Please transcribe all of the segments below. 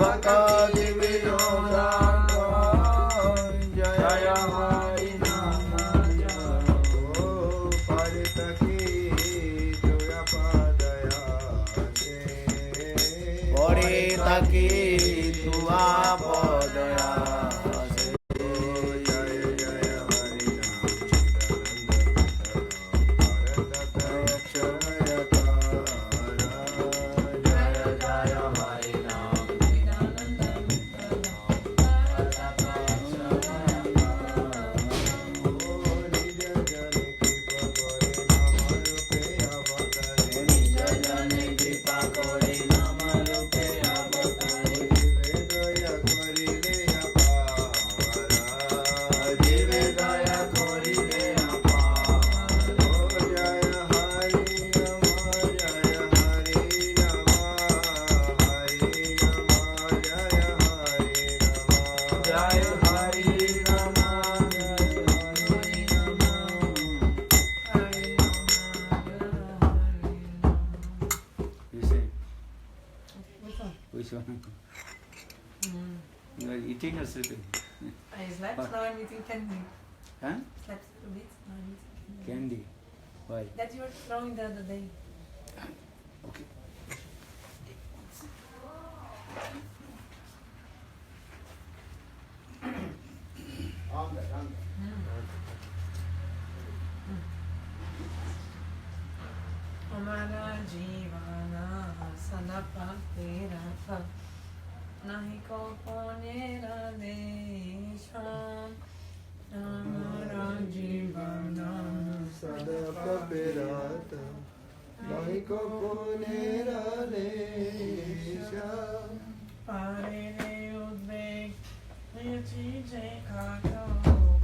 भक्तादि विनोदांत जय हरि नाम जपो परितकी तुया पदया से परितकी तुआ पदया You are eating or sleeping? I slept, now I'm eating candy. Huh? Slept a bit, now I'm eating candy. Candy. Why? That you were throwing the other day. Okay. हमारा जीवाना सदा पाते रखा नहीं को पोनेरा देशान हमारा जीवाना सदा पपेरात नहीं को पोनेरा देशा पारे रे उद्वेग ये चीजें खातो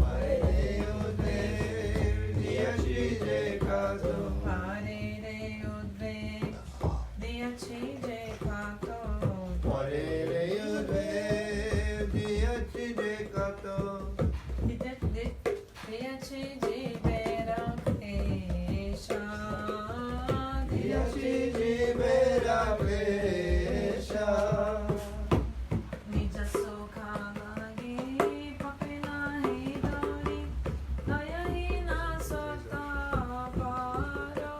पारे रे उद्वेग ये चीजें खातो पारे रे उद्वेग ये चीजें खातो पारे रे उद्वेग ये चीजें खातो ये चीजें बेरा पेशा ये चीजें बेरा पेशा निज सुखा लागे पकना ही दौरी दया ही ना सोता पारो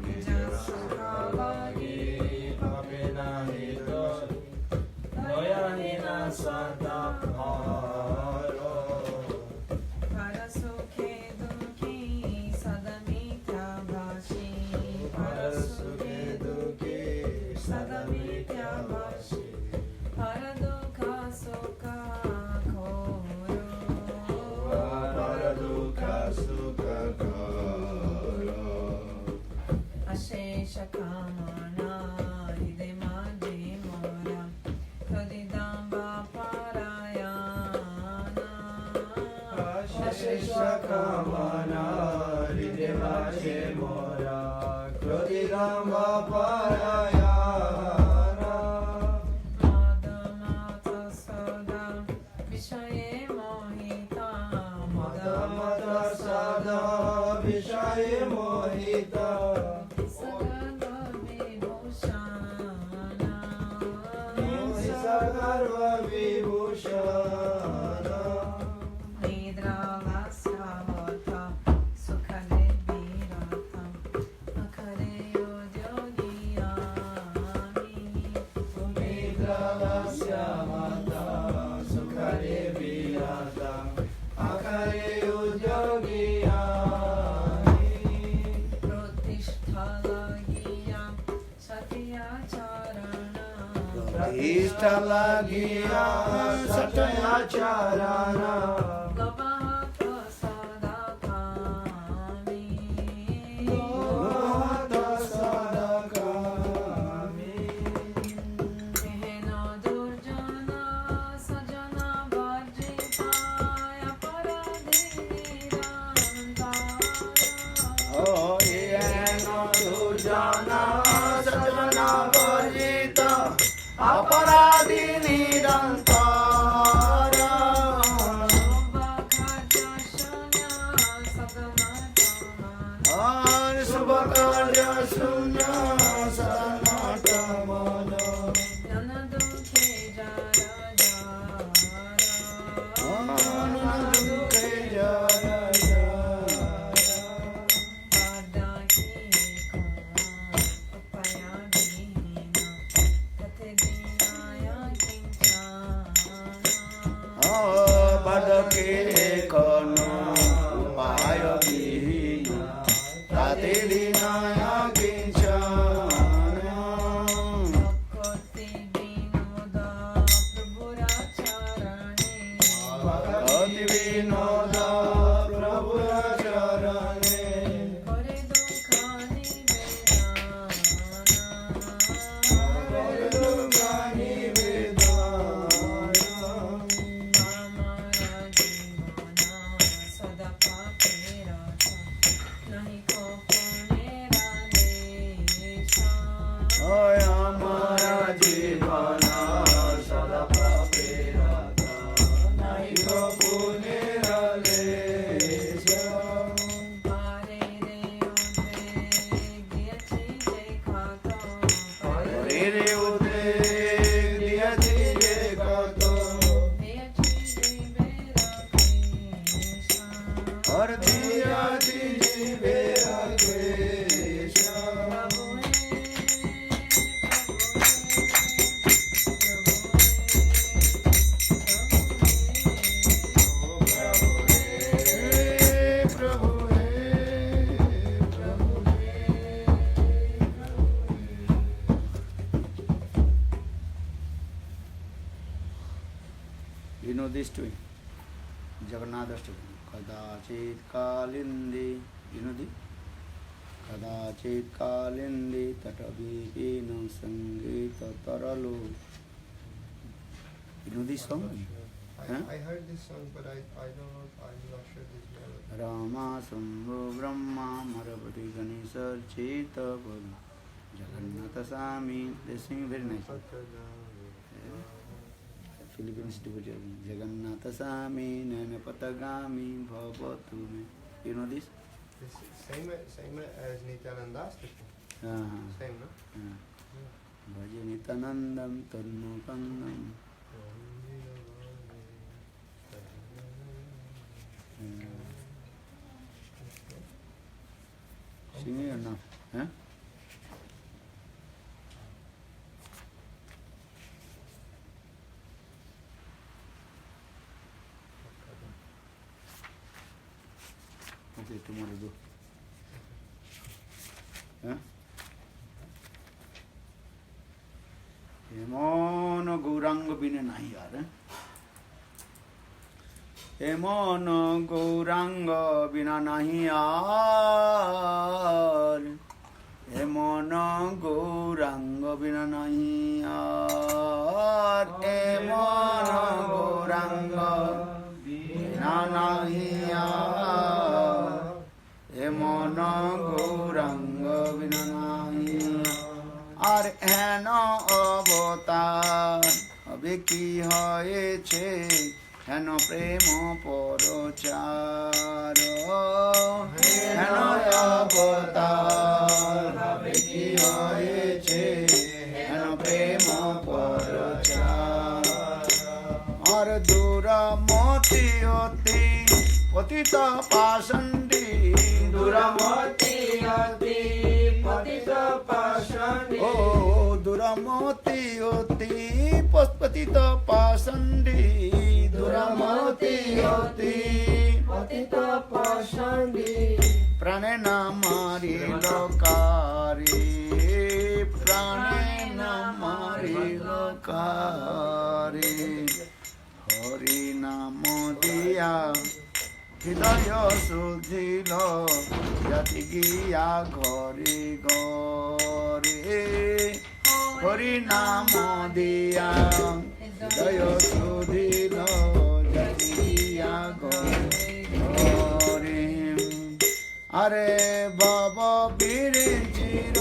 निज सुखा लागे पपेना ही दौरी दया ही ना सदा पारो पर सुखे दुखी सदा मिथ्या भाषी पर सुखे दुखी सदा मिथ्या भाषी हर दुख सुख खोरो पर दुख सुख करो अशेष कामना हृदय माझे मोरा हृदयांबा पारायणा अशेष कामना हृदय माझे मोरा क्रोधिरामा पारायणा मद मात सदा विषये मोहिता मद मद सदा विषय मोहिता सकल विभूषणा सर्व विभूषण निद्रावास्यावता सुखदे विरता अखरे योग्यामि निद्रावास्यावता सुखरे विरता अखरे उद्योगियामि प्रतिष्ठा सत्याचरण प्रतिष्ठा लागिया सत्याचरण गवाह सदा कामी गोहत सदा कामी एहन दुर्जना सजना वर्जिताय अपराधी निरंतारा दुर्जना सजना वर्जित अपराधी निरंतर शुभ कार्य शून्य सनातन प्रतिदिनाय किञ्चन भक्ति विनोदा प्रभुराचरणे भक्ति विनोद प्रभुर चरणे करे दुःख You know this too. Jagannath Ashtakam. Kadachit kalindi. You know this? Kadachit kalindi tatavipinam sangita taralo. You know this song? Huh? I heard this song, but I don't know. I'm not sure this melody. Rama Sambhu Brahma Marapati Ganesha Cheta Bala Jagannatha Swami. They sing very nice. Philippines devotee. Jagannatha Swami Nanapatagami Bhavatu Me. You know this? This same as Nityananda Ashtakam. Same, no? Bhaja Nitanandam Tarunukandam. Sing it or not? Huh? Okay, tomorrow do. Huh? Mon Gauranga bina nahi yaar. Mon Gauranga bina nahi yaar. Mon Gauranga bina nahi yaar. Mon Gauranga bina nahi yaar. Mon Gauranga bina nahi আর হেন অবতার হবে কি হয়েছে হেন প্রেম পরচার হেন অবতার হবে কি হয়েছে হেন প্রেম পরচার আর দুরামতি অতি পতিত পাষণ্ডী দুরামতি অতি পতিত পাষণ্ডী ও দুরামতি অতি পতিত পাষণ্ডী দুরামতি অতি পতিত পাষণ্ডী প্রাণে না মারিল কারে প্রাণে না মারিল কারে হরি নাম দিয়া হৃদয় শুদ্ধিল জাতি গিয়া ঘরে ঘরে হরি নাম দিয়া হৃদয় শুদ্ধিল জাতি গিয়া ঘরে ঘরে আরে বাবা বীর চির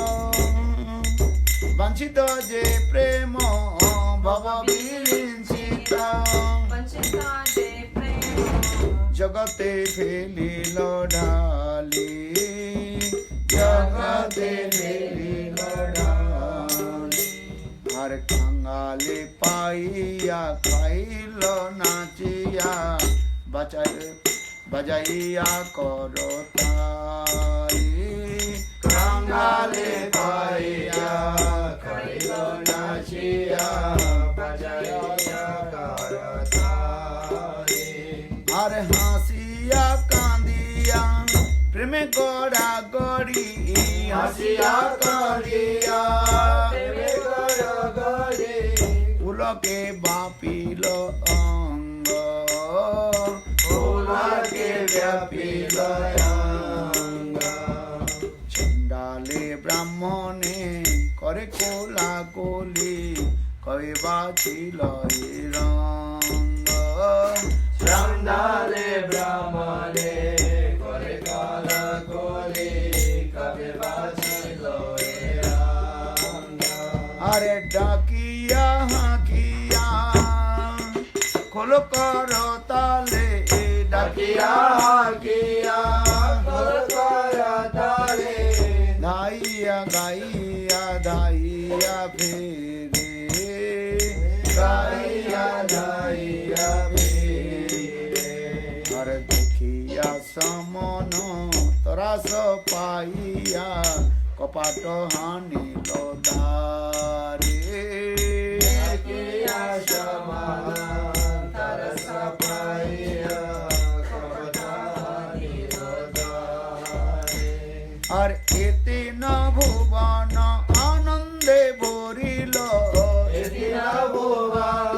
বাঞ্ছিত যে প্রেম বাবা বীর চিতা জগতে ফেলিল ঢালি জগতে ফেলিল ঢালি আর কাঙালে পাইয়া খাইল নাচিয়া বাজাইয়া করতালি কাঙালে পাইয়া খাইল নাচিয়া বাজাইয়া করতালি আর হাসিয়া কাঁদিয়া প্রেমে গড়া করি হাসিয়া করিয়া প্রেমে কর গরি পুলকে বাপিল অঙ্গ পুলকে ব্যাপিল অঙ্গ চণ্ডালে ব্রাহ্মণে করে কোলা কোলি কবে বাছিল এ রঙ্গ চণ্ডালে ব্রাহ্মণে করে কালা কোলি কবে বাঁচিল এ রঙ্গ আরে ডাকিয়া হাকিয়া খোল কর তালে ডাকিয়া হাকিয়া কর কর তালে ধাইয়া গাইয়া ধাইয়া ফেরে গাইয়া গাইয়া ফিরে আর দেখিয়া সমন তরাস পাইয়া কপাট হানিল দ্বারে ডাকিয়া সমান তরস পাইয়া কপটানিল দ্বারে আর এতে না ভুবন আনন্দে ভরিল এদিন ভুবন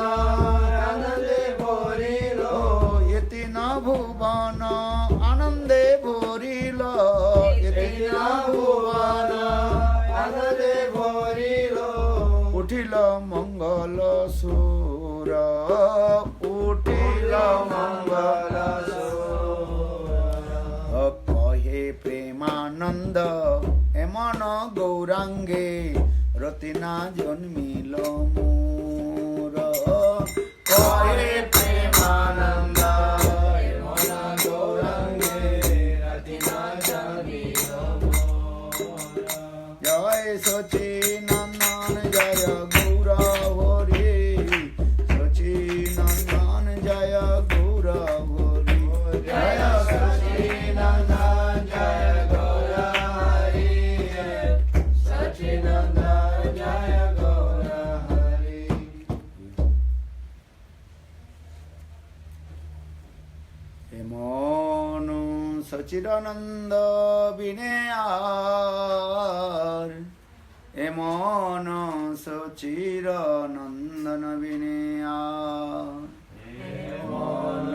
আনন্দে ভরিল এতে না ভুবন আনন্দে ভরিল এতে এদিন না ভুবন আনন্দে ভরিল উঠিল মঙ্গল সুর উঠিল মঙ্গল কহে প্রেমানন্দ এমন গৌরাঙ্গে রতিনা জন্মিল মোর কহে প্রেমানন্দ এমন গৌরাঙ্গে রতিনা জন্মিল জয় সচিনন্দন জয় গৌর হরি সচিনন্দন জয় গৌর হরি জয় সচিনন্দন জয় গৌর হরি সচিনন্দন জয় গৌর হরি এমন সচিদানন্দ বিনে আর এমন সচিরানন্দন বিনে আর এমন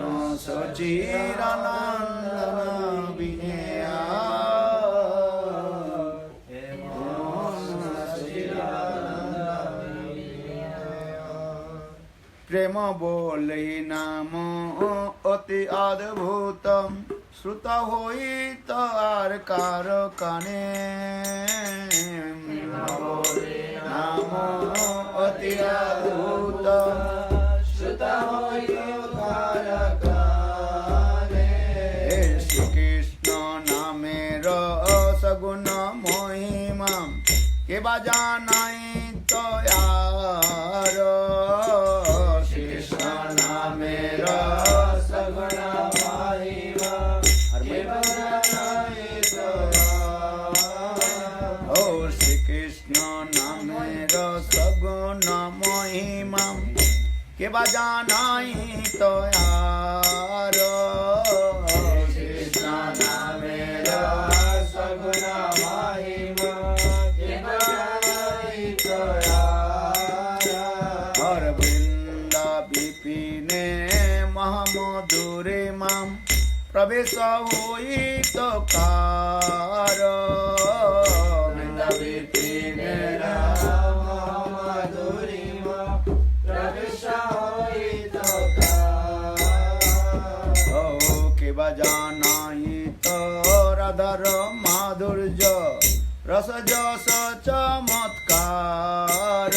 সচিরানন্দন বিনে আর এমন প্রেম বলে নাম অতি অদ্ভুতম শ্রুত হইত আর কার কানে নাম অতি অদ্ভুতম শ্রুত হইল কার কানে শ্রীকৃষ্ণ নামের সগুণ মহিমা কেবা জানাই তয়ার শ্রীকৃষ্ণ নামের সগুণ মহিমা আর ও শ্রীকৃষ্ণ নামের সগুণ মহিমা কেবা জানাই তয়ার কৃষ্ণ নামের সগুণ মহিমা হর বৃন্দা বিপিনে মহামধুরে মাম প্রবেশ হইত কার বৃন্দা বিপিনে মহামধুরিমা প্রবেশ হইত ও কেবা জানাই তো রাধার মাধুর্য রস যশ চমৎকার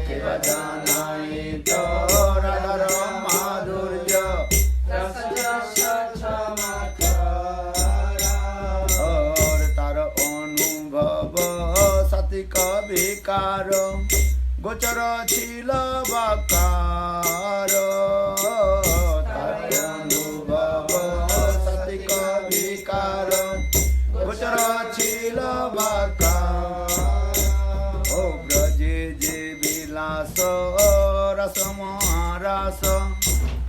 কেবা জানাই তো রাধার মাধুর্য और तार अनुभव साथी कविकार गोचर छिल बाकार तार अनुभव साथी कविकार गोचर छिल बाकार ओ ब्रजे जे विलास रसमारस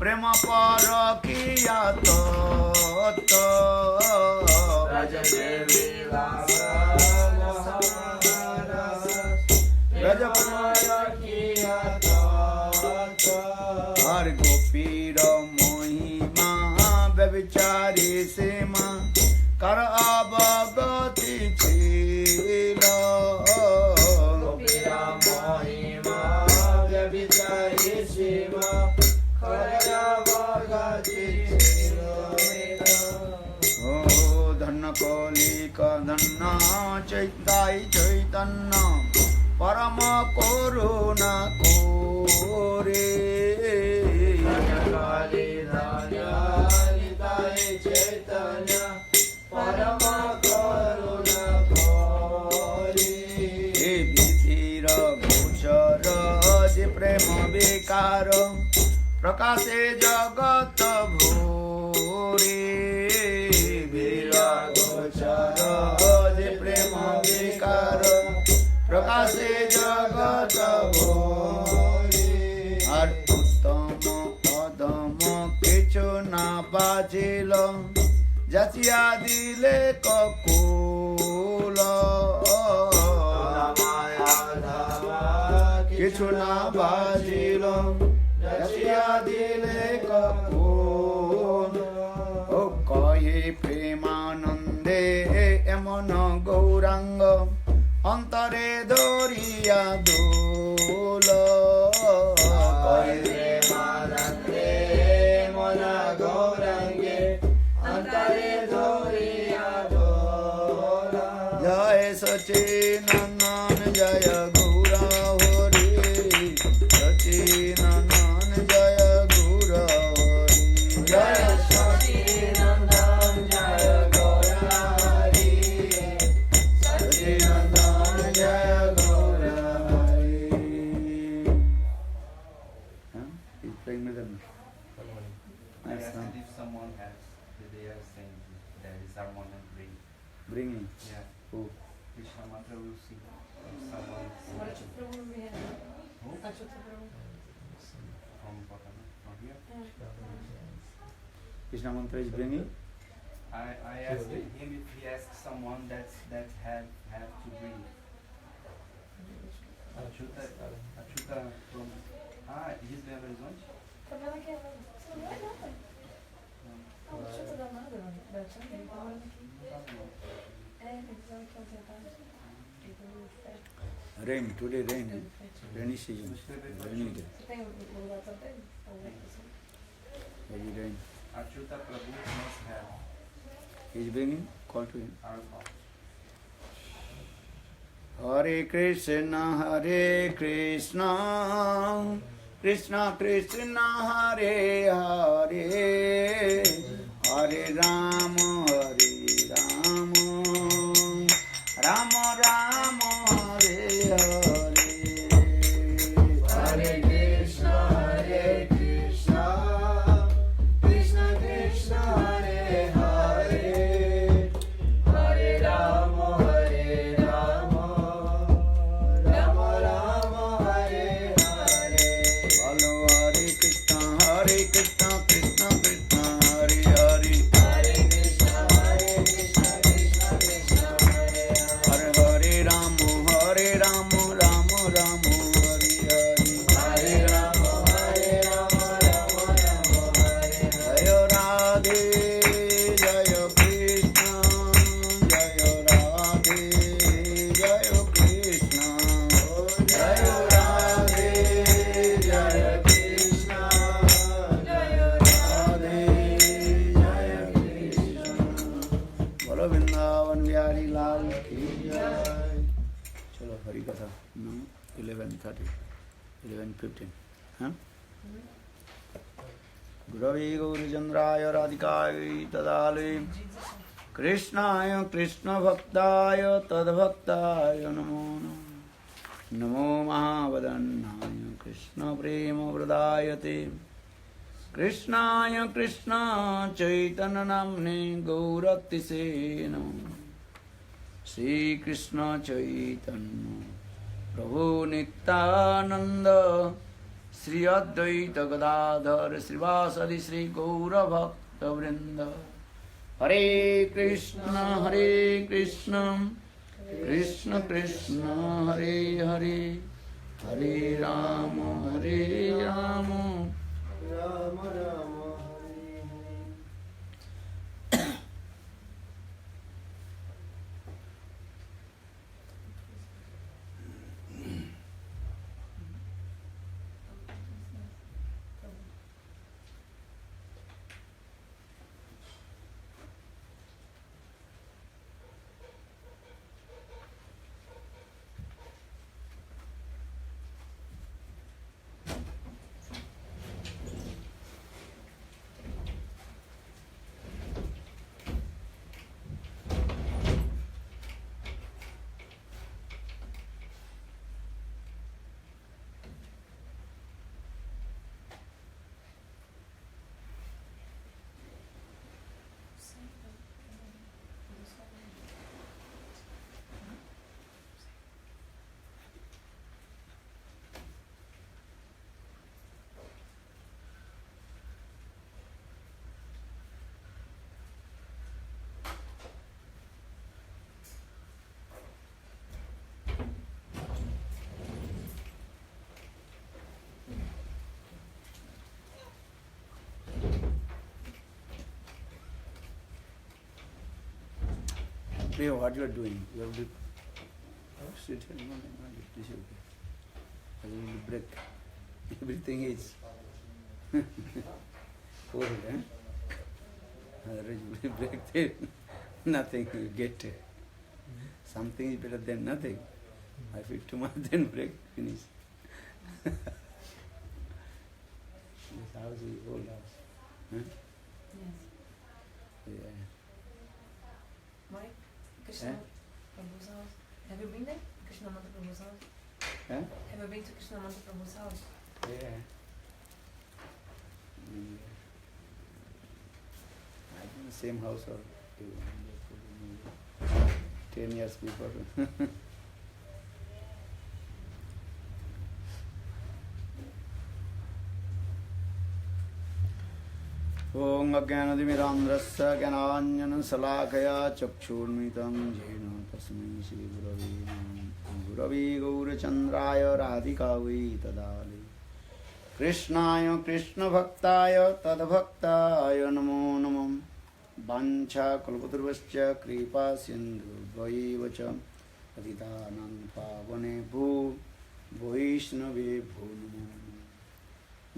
प्रेम परकिया तत्व ब्रज देवी लास ब्रज परकिया तत्व हर गोपीर महिमा व्यभिचारी सीमा कर अवगति छिल गोपीरा महिमा व्यभिचारी सीमा करया भगति ओ धन कलिक धन चैताई चैतन्य परम करुणा कोरे काली निताय चैतन्य परम करुणा कोरे हे विधिर गोचर जे प्रेम विकार प्रकाशे जगत भोरे वीरा गोचर जे प्रेम विकार प्रकाशे जगत भोरे আর উত্তম অদম কিছু না বাজিল যাচিয়া দিলে ককুল কিছু না বাজিল যাচিয়া দিলে ককুল ও কহে প্রেমানন্দে এমন গৌরাঙ্গ অন্তরে দরিয়া দোল কহে मानंदे मन गौरंगे अंतरे धोरिया डोला जय सचिनंदन जय गौरा हरि सचिनंदन जय गौरा हरि जय सचिनंदन जय गौरारी सचिनंदन जय Gaura Hari He's playing with them. I Nice asked song. if someone has they are saying there is harmonium ring. Bringing. Yeah. Who? Krishna mantra will sing. If someone Agora deixa eu promover. Who? Deixa eu promover. From Patana, from here. Krishna mantra is bringing. I asked him if he asked someone that have to bring. Achuta from he's Belo Horizonte? Tá vendo aqui? Você não vai nada. Não, deixa eu dar nada, mano. Deve ser ele, tá morando aqui. Tá bom. É, tem que usar aqui ontem à tarde. Ele tá meio perto. Rain, today rain. Ele tá perto. Rainy season. Rainy day. Você tem o lugar também? Alguém assim? Heavy rain. Achuta Prabhu must have He's bringing. Call to him. alcohol. Hare Krishna, Krishna Krishna, Hare Hare, Hare Rama, Rama Rama, Hare Hare. Hare Krishna, Krishna Krishna, Hare Hare, Hare Rama, Rama Rama, Hare Hare. Bolo Hare Krishna, Krishna Krishna, Hare Hare, Hare Krishna, Krishna Krishna, Hare Hare. Hare Hare Rama, Rama Rama, Hare Hare. Hare Rama, Rama Rama, Hare Hare. Jaya Radhe, Jaya Krishna, Jaya Radhe, Jaya Krishna, Jaya Radhe, Jaya Krishna, Jaya Radhe, Jaya Krishna. Bolo Vrindavan Bihari Lal ki jai. Chalo Hari Katha. No, 11:30, 11:15. Huh? गुरवे गौरचंद्राय राधिकाय तदालय कृष्णाय कृष्णभक्ताय तद्भक्ताय नमो नमः। नमो महावदन्नाय कृष्णप्रेमवृदायते कृष्णाय कृष्ण चैतन्यनाम्ने गौरतिसे नमः। श्रीकृष्ण चैतन्य प्रभु Nityanand Sri Advaita Gadadhar Srivasadi Sri Gaura Bhakta Vrinda. Hare Krishna Krishna Krishna Hare Hare Hare Rama Rama Rama Priya, what you are doing? You have to sit here. No, this is okay. I will break. Everything is full, eh? Otherwise you will break there. Nothing you get. Something is better than nothing. I feel too much, then break, finish. This house is old house. Huh? Yes. Yeah. Mike, Krishna Prabhu's house. Have you been there? Krishna Manta Prabhu's house? Huh? Have you been to Krishna Manta Prabhu's house? Yeah. I think the same house or 10 years before. Om Ajnanatimirandhrasya Jnananjalakaya Chakshurmitam Jena Tasmai Shri Gurave Namah. Gurave Gaurachandraya Radhikavai Tadali Krishnaya Krishna Bhaktaya Tadbhaktaya Namo Namam. Vancha Kalpatarvascha Kripa Sindhu Vaivacha Patitanam Pavane Bhu Vaishnave Bho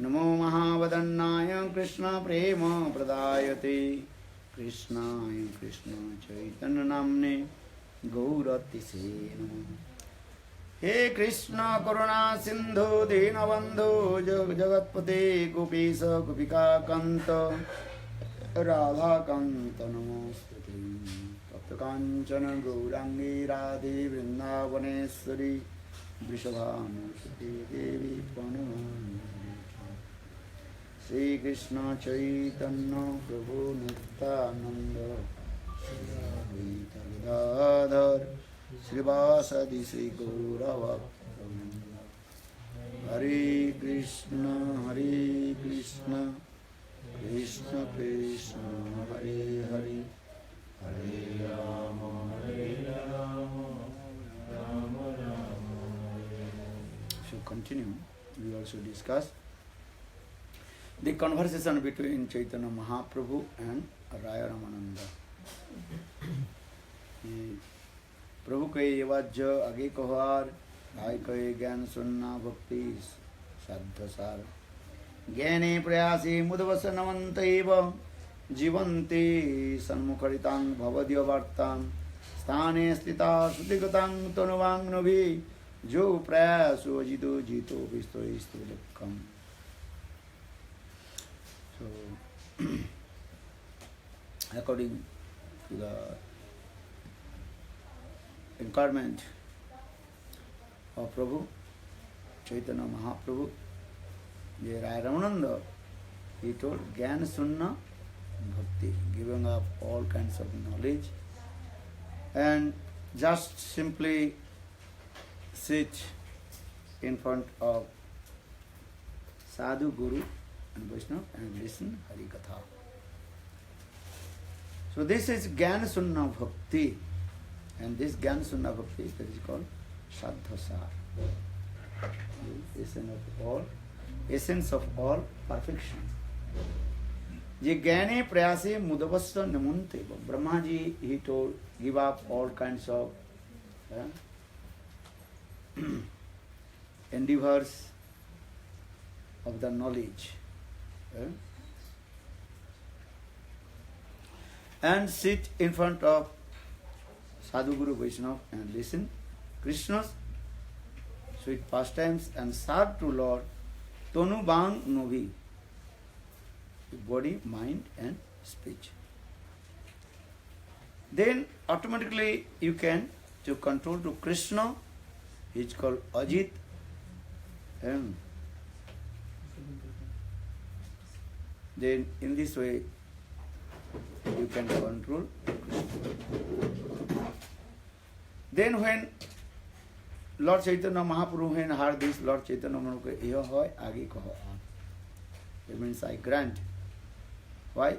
Namo Mahavadannaya Krishna Prema Pradayate Krishnaya Krishna Chaitanya Namne Gauratise Namo. He Krishna Karuna Sindhu Dinabandhu Jagatpate Gopisa Gopika Kanta Radha Kanta Namostute Tapta Kanchana Gaurangi Radhe Vrindavaneshwari Vrishabhanusuti Devi Panamani Sri Krishna Chaitanya Prabhu Nityananda Sri Advaita Gadadhar Srivasadi Sri Gaura Hare Krishna Krishna Krishna Hare Hare Hare Rama Rama Rama. So continue, we also discuss the conversation between Chaitanya Mahaprabhu and Raya Ramananda. प्रभु के ये वाज्य आगे कहार भाई कहे ज्ञान सुनना भक्ति साध सार ज्ञाने प्रयासी मुदवसनवन्तैव जीवन्ति सन्मुखरितां भवद्य वार्तां स्थाने स्थिता श्रुतिगतां तनुवाङ्नभि जो प्रयासो जितो जितो विस्तोस्तु दुःखम्. So according to the encouragement of Prabhu, Chaitanya Mahaprabhu, Raya Ramananda, he told Gyan Sunna Bhakti, giving up all kinds of knowledge and just simply sit in front of Sadhu, Guru and Vaishnava and listen Hari Katha. So this is Gyan Sunna Bhakti, and this Gyan Sunna Bhakti that is called Saddhasar. Essence of all perfection. Je Gyane Prayase Mudavasya Namunte. Brahmaji, he told, give up all kinds of endeavors of the knowledge. And sit in front of Sadhu Guru Vaishnava and listen Krishna's sweet pastimes and serve to Lord Tonu Bang Novi, body, mind and speech. Then automatically you can to control to Krishna, he is called Ajit. Then in this way you can control Krishna. Then when Lord Chaitanya Mahaprabhu when heard this, Lord Chaitanya Mahaprabhu said, "Iho hoy, age kaho." It means I grant. Why?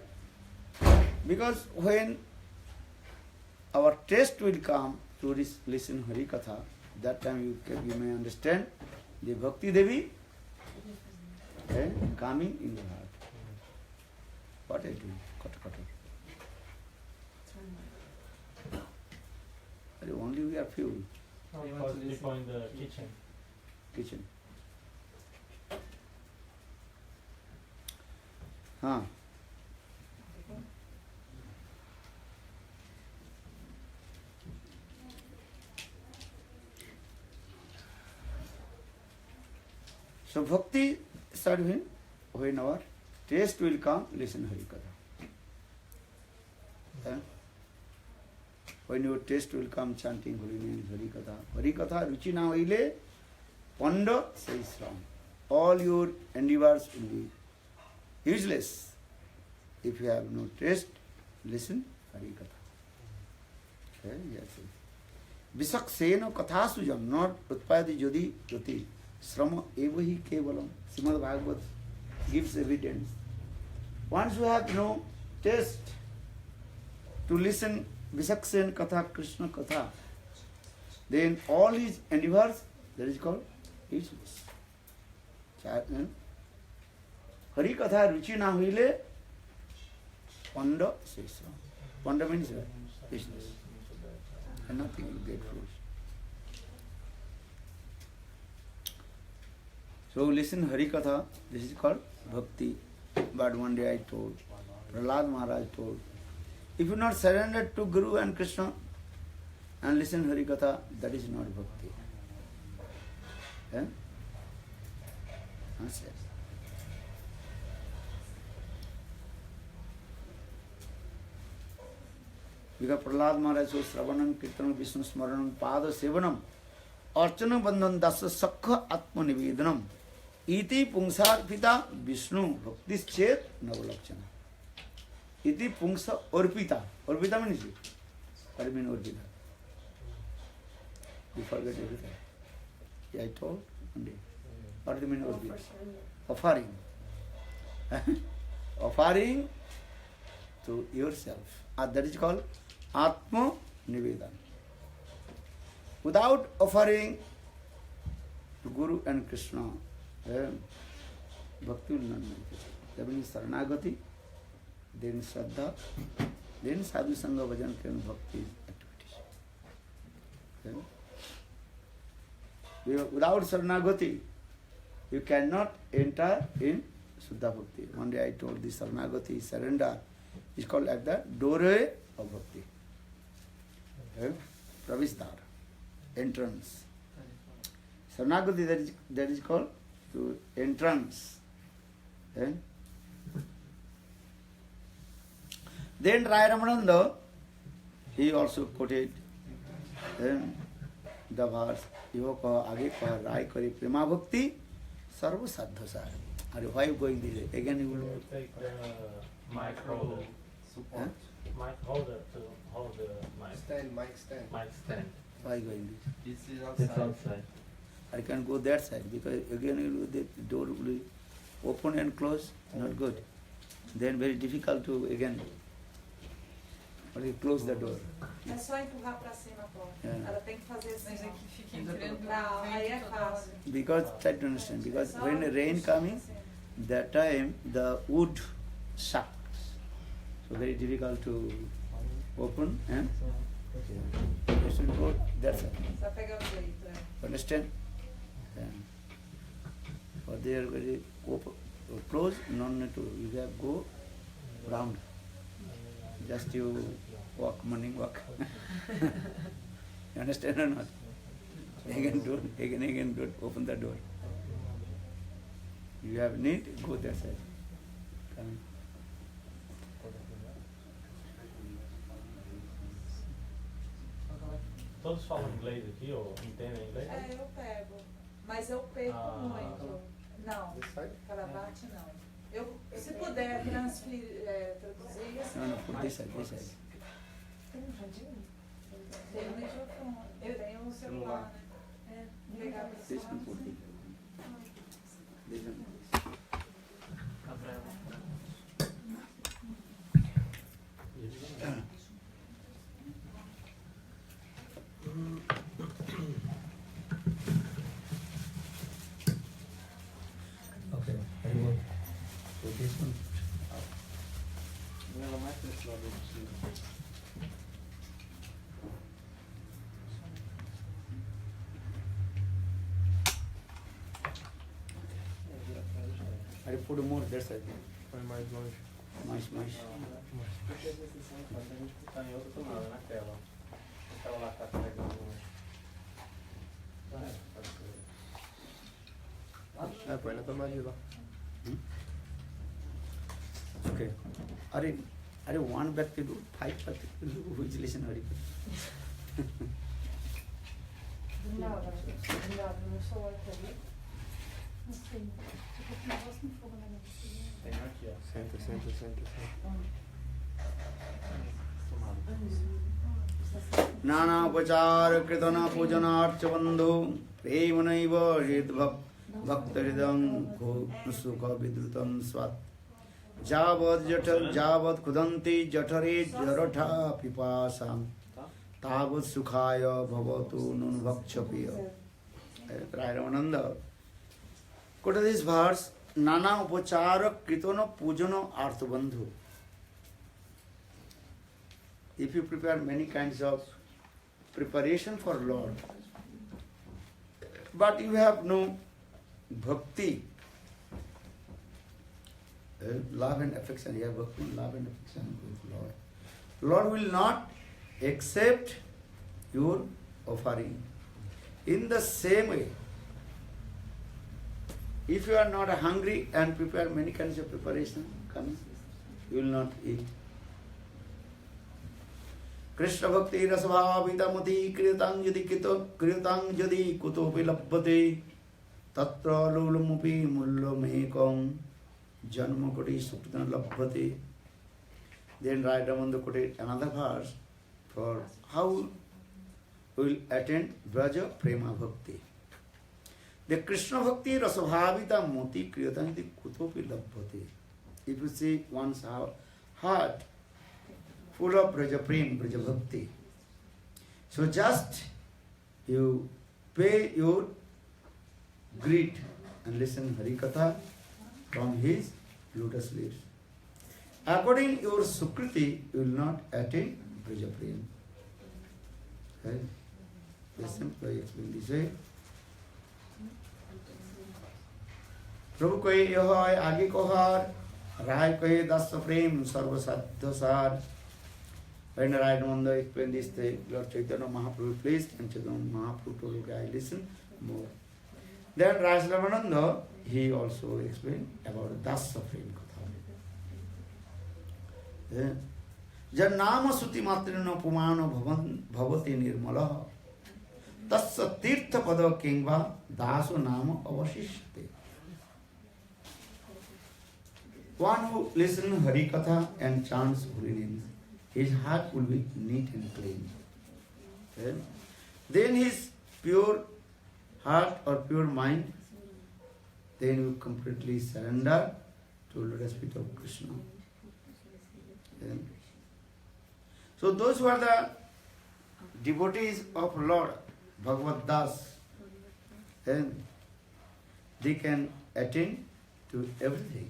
Because when our taste will come to listen Hari Katha, that time you may understand the Bhakti Devi coming in your heart. What I do? Only we are few. Because people in the kitchen. Huh. So bhakti start when our taste will come, listen Hari Katha. When your taste will come, chanting holy names, Hari Katha. Hari Katha, ruchi na hoile, panda says wrong. All your endeavors will be useless. If you have no taste, listen Hari Katha. Yes. Visaksena katha sujam, not utpayati jodi jyoti. Srama evahi kevalam. Srimad Bhagavad gives evidence. Once you have no taste to listen Visaksen Katha, Krishna Katha, then all his endeavors, that is called useless. Hari Katha ruchi na huile, panda says. Panda means useless. And nothing will get fruits. So listen Hari Katha, this is called Bhakti. But one day I told, Prahlad Maharaj told, if you not surrendered to Guru and Krishna and listen Hari Katha, that is not Bhakti. Answer. Because Prahlad Maharaj says, Sravanam, Kirtanam, Vishnu Smaranam, Pada Sevanam, Archana Bandhan Dasa Sakha Atma Nivedanam, Iti Pungsar Pita Vishnu, Bhaktis Chet Navalakshana. Iti Pungsa Orpita. Orpita means it. What means Orpita? You forget everything. Yeah, I told one day. What do you mean Orpita? Offering. Offering to yourself. That is called Atma Nivedan. Without offering to Guru and Krishna, Bhakti will not manifest. That means Saranagati, then Shraddha, then Sadhu Sangha Bhajan Kirtan Bhakti activities. Without Saranagati, you cannot enter in Suddha Bhakti. One day I told this Saranagati, surrender, is called like the doorway of Bhakti. Pravistar, entrance. Saranagati, that is called to entrance. Then Rai Ramananda, he also quoted the verse, Iho kaha age kaha Rai kari prema bhakti sarva sadhasar. Why are you going this way? Again you will take the mic holder. Support. Mic holder to hold the mic. Mic stand. Mic stand. why going this? This is It's outside. outside. I can go that side because again you will, the door will be open and close, not good. Then very difficult to again. Or you close the door. É só empurrar pra cima a porta. Yeah. Ela tem que fazer assim. Mas é ó. que fica entrando Não, aí é vento toda hora. fácil. Because try to understand. Because Só when the rain puxar coming, pra cima. that time the wood sucks. So very difficult to open and you should go. That's it. Só pegar o jeito, é. Understand? Yeah. But they are very open, close, no need to, you have go round. Just you walk, morning walk. You understand or not? Again don't open the door. You have need, go that side. Come. Todos falam inglês aqui ou entendem inglês? É, eu pego. Mas eu perco Ah. muito. Não, This side? Calabate não. Eu, se puder traduzir assim. No, put this side, this side. Tem um radinho? Tem o microfone, eu tenho o celular, né? É, pegar pra This one put it. This one. Okay, very good. So this one. Ela mais pra esse lado possível. I put more that side. Vai mais longe. Mais. Porque essa sessão faz a gente botar em outra tomada, na tela. Aquela lá tá pegando. Pode ser. É, põe na tomada lá. Okay. Are one Bhakti do, 5 Bhakti do, who is listen very good. Obrigada, não sou eu também. Não sei. Eu tô com o negócio no fogo na minha cabeça. Tem aqui, ó. Senta. नाना उपचार कृतन पूजनार्च बंधु प्रेम नैव भक्त हृदय सुख विद्रुतम स्वात् जावत् खुदन्ति जठरे जरठा पिपासां तावत् सुखाय भवतु नुन भक्षप्रिय. Rai Ramananda quote this verse, Nana upachara kritana pujana arthabandhu. If you prepare many kinds of preparation for Lord, but you have no bhakti, love and affection, you have bhakti, love and affection with Lord. Lord will not accept your offering. In the same way, if you are not hungry and prepare many kinds of preparation, come, you will not eat. Krishna bhakti rasabhavita kritam yadi kuto vilabhate tatra lulamupi mullamekam janma koti suktan labhate. Then Rai Ramananda quoted another verse for how we will attain Braja Prema Bhakti. The Krishna Bhakti rasabhavita moti kritam yadi kuto vilabhate. If you see one's heart full of Braja Prem, Braja Bhakti. So just you pay your greed and listen Hari Katha from his lotus leaves. According to your Sukriti, you will not attain Braja Prem. Okay? They simply explain this way. प्रभु कहे यह आगे कोहार राय कहे दस प्रेम सर्वसाध्यसार. When Rai Ramananda explained this, the Lord Chaitanya Mahaprabhu pleased, and Chaitanya Mahaprabhu told, okay, I listen more. Then Rai Ramananda, he also explained about Dasa Prem Katha. Jan nama suti matrina pumana bhavati nirmala tasya tirtha pada kengva daso nama avashishte. One who listens Hari Katha and chants holy names, his heart will be neat and clean. Okay? Then his pure heart or pure mind, then you completely surrender to lotus feet of Krishna. And so those who are the devotees of Lord Bhagavad Das, then they can attain to everything.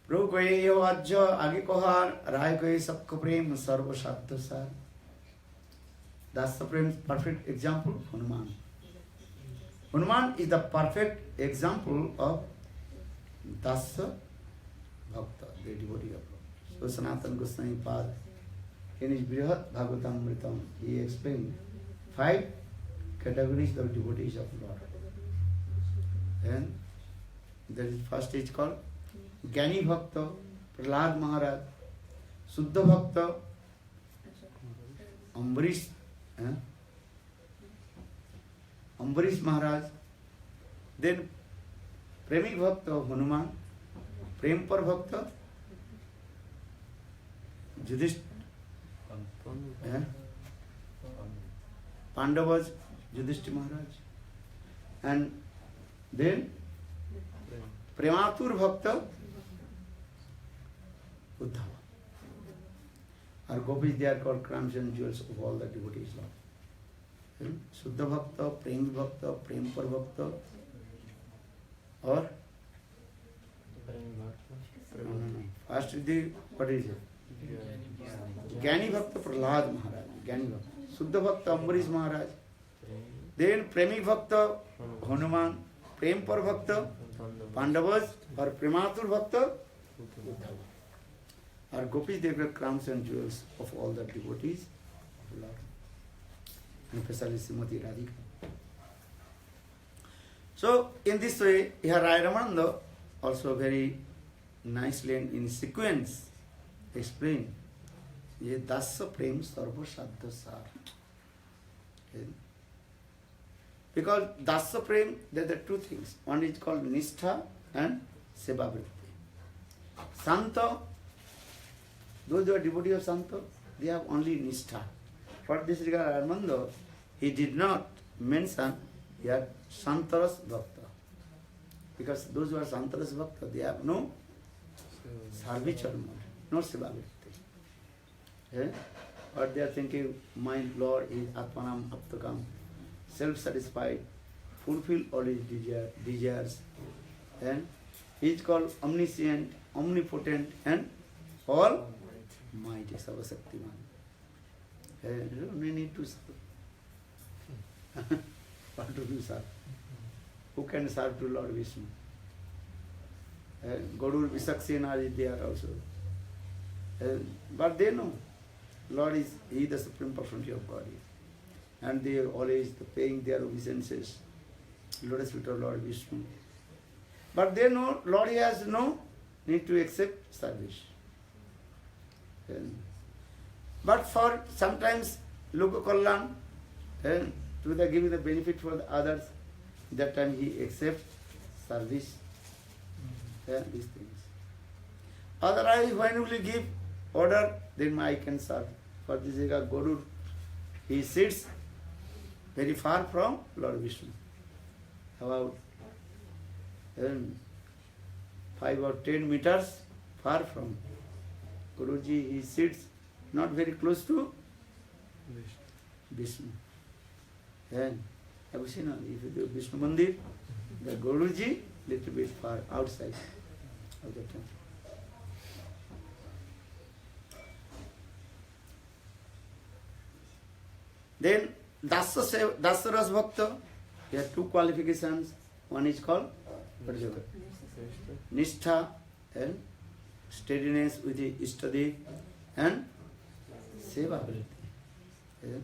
प्रभु को ये आज आगे कहा राय को ये सबको प्रेम सर्व शास्त्र सार. That's the perfect example of Hanuman. Hanuman is the perfect example of Dasa Bhakta, the devotee of Lord. So Sanatana Goswami Pad, in his Brihat Bhagavatamritam, he explained 5 categories of devotees of Lord. And there is first is called Gyani Bhakta, Prahlad Maharaj, Suddha Bhakta, Ambarish Maharaj, then Premi Bhakta Hanuman, Prempar Bhakta, Yudhishthira, Pandavas, Yudhishthira Maharaj, and then Prematur Bhakta, Uddhava. Our gopis, they are called crowns and jewels of all the devotees, Lord. Suddha Bhakta, Prem Bhakta, Prempar Bhakta, or first is the, what is it? Gyani Bhakta Prahlad Maharaj, Gyani Bhakta. Suddha Bhakta Ambarish Maharaj. Then Premi Bhakta Hanuman, Prempar Bhakta Pandavas, or Prematur Bhakta Uddhava. Our gopis, they were crowns and jewels of all the devotees of Lord, and especially Srimati Radhika. So, in this way, here Raya Ramananda also very nicely and in sequence explained, Ye Dasa Prem Sarva Shadda Sar. Because Dasa Prem, there are 2 things. One is called Nishtha and Seva Vritti. Santa, those who are devotees of Santa, they have only Nishtha. For this regard, Armando, he did not mention here Santaras Bhakta. Because those who are Santaras Bhakta, they have no servitual mode, no Seva Vritti. But they are thinking, my Lord is Atmanam Aptakam, self-satisfied, fulfill all his desires. And he is called omniscient, omnipotent, and all mighty, Sarvasaktiman. We need to serve. What to do, serve? Who can serve to Lord Vishnu? Gaurur Visaksena is there also. But they know Lord is He the Supreme Personality of God. And they are always paying their obeisances, Lotus feet of Lord Vishnu. But they know Lord He has no need to accept service. But for sometimes Lokakalyan, to the giving the benefit for the others, that time He accepts service, these things. Otherwise, when will He give order, then I can serve. For this Gaurur, he sits very far from Lord Vishnu, about 5 or 10 meters far from Guruji. He sits not very close to Vishnu. Then, have you seen if you do Vishnu Mandir, the Guruji little bit far outside of the temple. Then Dasa Ras Bhakta, there are 2 qualifications. One is called Nishtha, and steadiness with the Ishtadev, and Seva Vritti.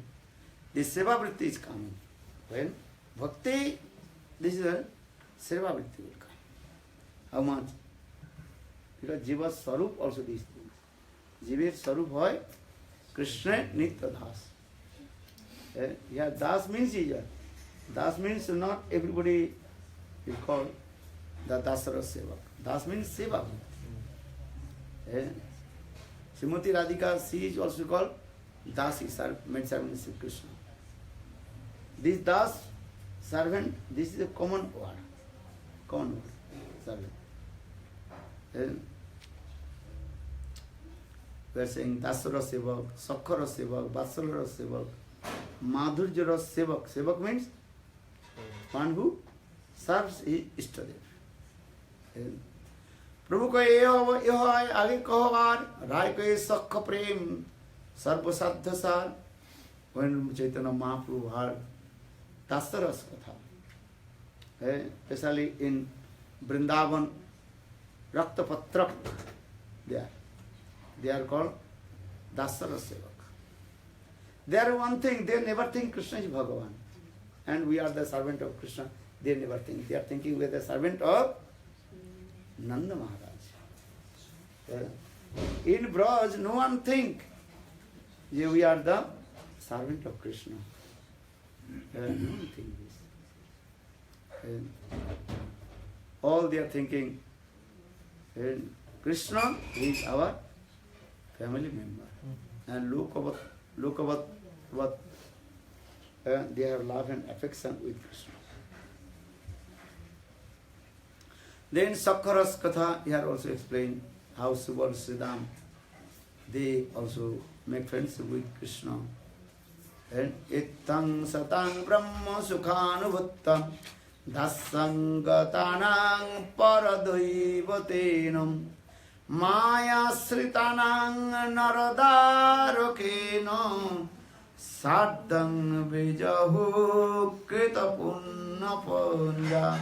This Seva Vritti is coming. When Bhakti, this is a Seva Vritti will come. How much? Because Jiva Sarup also these things. Jiva Sarup hoy Krishna Nitya Das. Yeah, Das means Ija. Das means not everybody is called the Dasara Seva. Das means Seva. Srimati Radhika, she is also called Dasi, maid servant of Krishna. This Das servant, this is a common word. Common word, servant. And we are saying Dasara Sevak, Sakhara Sevak, Vatsalara Sevak, Madhurjara Sevak. Sevak means one who serves his Ishtadev. प्रभु को यह आगे कहो बार राय को सख प्रेम सर्वसाध्य सार when Chaitanya Mahaprabhu heard Dasara's Katha, especially in Vrindavan, Raktapatrak, they are called Dasara Sevak. They are one thing, they never think Krishna is Bhagavan. And we are the servant of Krishna, they never think. They are thinking we are the servant of Nanda Maharaj. In Braj, no one think we are the servant of Krishna. No one think this. All they are thinking, Krishna is our family member. And look about what they have love and affection with Krishna. Then Sakhara's Katha, here also explained how Subal Siddham, they also make friendship with Krishna. And Ittang Satang Brahma Sukhanubhuttam Dasangatanang Paradaivatenam Maya Sritanang Naradarokenam Saddang Vijahu Kritapunna Panja.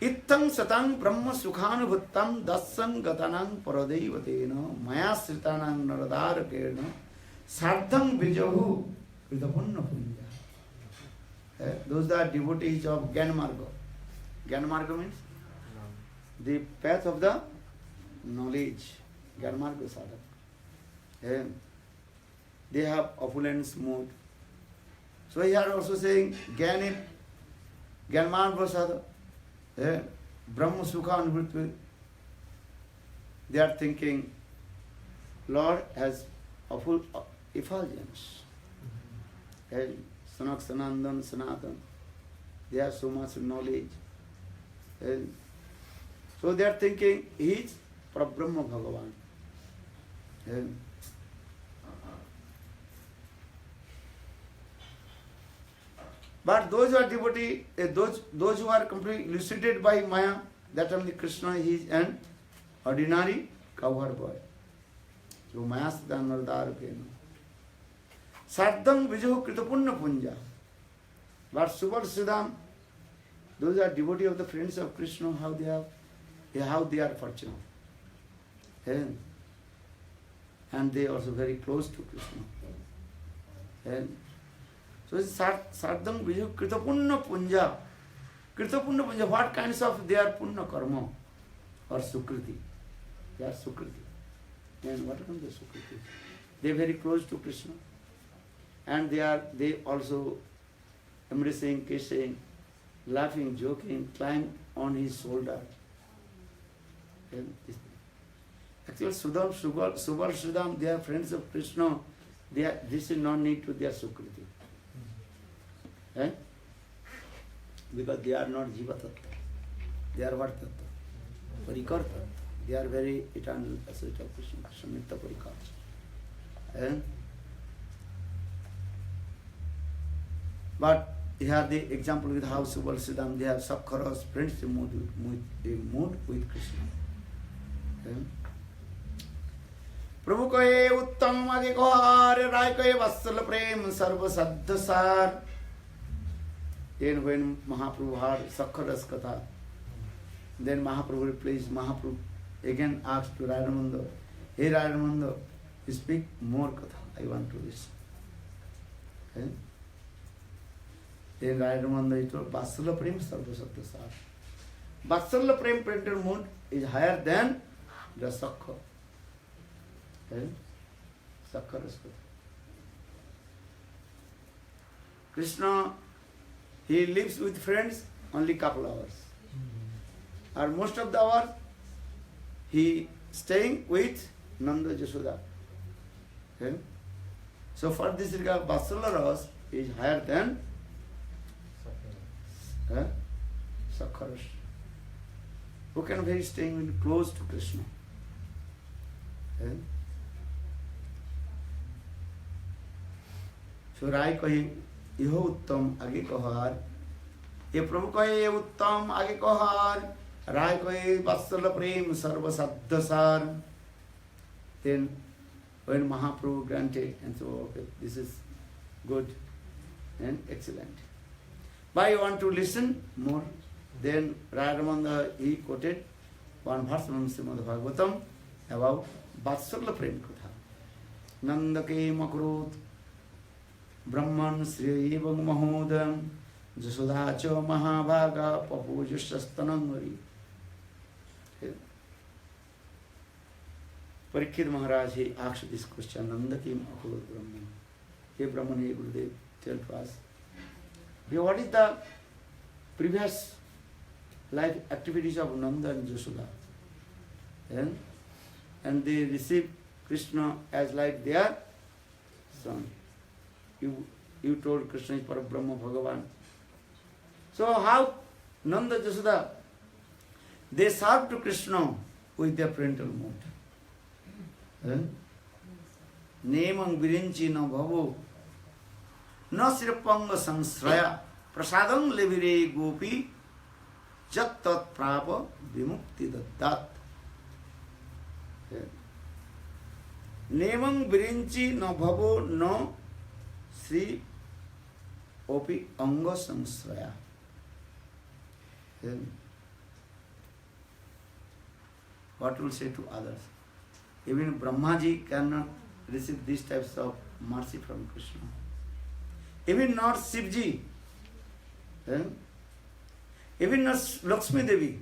Ittang satang brahma sukhanubhuttam dasang gatanang paradaivatena maya sritanang naradarakena sardhang vijahu kridapunna punya. Those are devotees of Gyanmarga. Gyanmarga means the path of the knowledge. Gyanmarga sadhak. They have opulence mood. So here also saying Gyanit, Gyanmarga sadhak. Brahma Sukha Anubhutva, they are thinking, Lord has effulgence. Sanak Sanandan, Sanatan, they have so much knowledge. So they are thinking, he is Parabrahma Bhagavan. But those who are devotee, those who are completely elucidated by Maya, that only Krishna is an ordinary cowherd boy. So Maya Siddhan Nardarakena. Sardham Vijahu Kritapunna Punja. But Subal Siddham, those are devotee of the friends of Krishna, how they are fortunate. And they are also very close to Krishna. So Sardham Viju Kritapunna Punja. Kritapunna Punja, what kinds of their punna karma or sukriti? They are sukriti. And what comes the sukriti? They are very close to Krishna. And they also embracing, kissing, laughing, joking, climb on his shoulder. Actually, Subal Sudham, they are friends of Krishna. This is not need to their sukriti. Because they are not Jiva Tattva. They are what Tattva? Parikar Tattva. They are very eternal associate of Krishna. Krishna Nitya Parikar. But here the example with how Subal Siddham, they have Sakhara's friendship mood with Krishna. Prabhu ko ye uttam age kohar rai ko ye vassal prem sarva saddha sar. Then when Mahaprabhu heard Sakhara's Katha, then Mahaprabhu replies, Mahaprabhu again asked to Radhamanda, hey Radhamanda, speak more Katha, I want to listen. Then Radhamanda told, Vatsala Prem Sarva Sattva Sar. Vatsala Prem parental mood is higher than the Sakha. Sakhara's Katha. Krishna, he lives with friends only couple hours. Or most of the hours, he staying with Nanda Jasoda. Okay? So for this regard, Vatsalya Ras is higher than Sakharas. Who can be staying close to Krishna? Okay? So Rai kahi, Iho Uttam Age Kahar. ये प्रभु कहे उत्तम आगे कहार राय कहे वत्सल प्रेम सर्व शब्द सार. Then when Mahaprabhu granted and so okay, this is good and excellent. But you want to listen more? Then Radhamanda he quoted one verse from Srimad Bhagavatam about Vatsalya Prem Katha. Nandake Makrut Brahman Sri Evam Mahodam Jasoda Cha Mahabhaga Papujushastanangari. Parikshit Maharaj he asked this question, Nanda Kim Akurut Brahman. Hey Brahman, hey Gurudev, tell to us. What is the previous life activities of Nanda and Jasoda? And they receive Krishna as like their son. You told Krishna is Parabrahma Bhagavan. So how Nanda Jasoda, they serve to Krishna with their parental mode. Nemang virinchi na bhavo na sirpanga samsraya prasadam levire gopi jat tat prapa vimukti dattat. Nemang virinchi na bhavo na sri opi anga samsraya. What will say to others? Even Brahmaji cannot receive these types of mercy from Krishna. Even not Shivji. Even not Lakshmi Devi,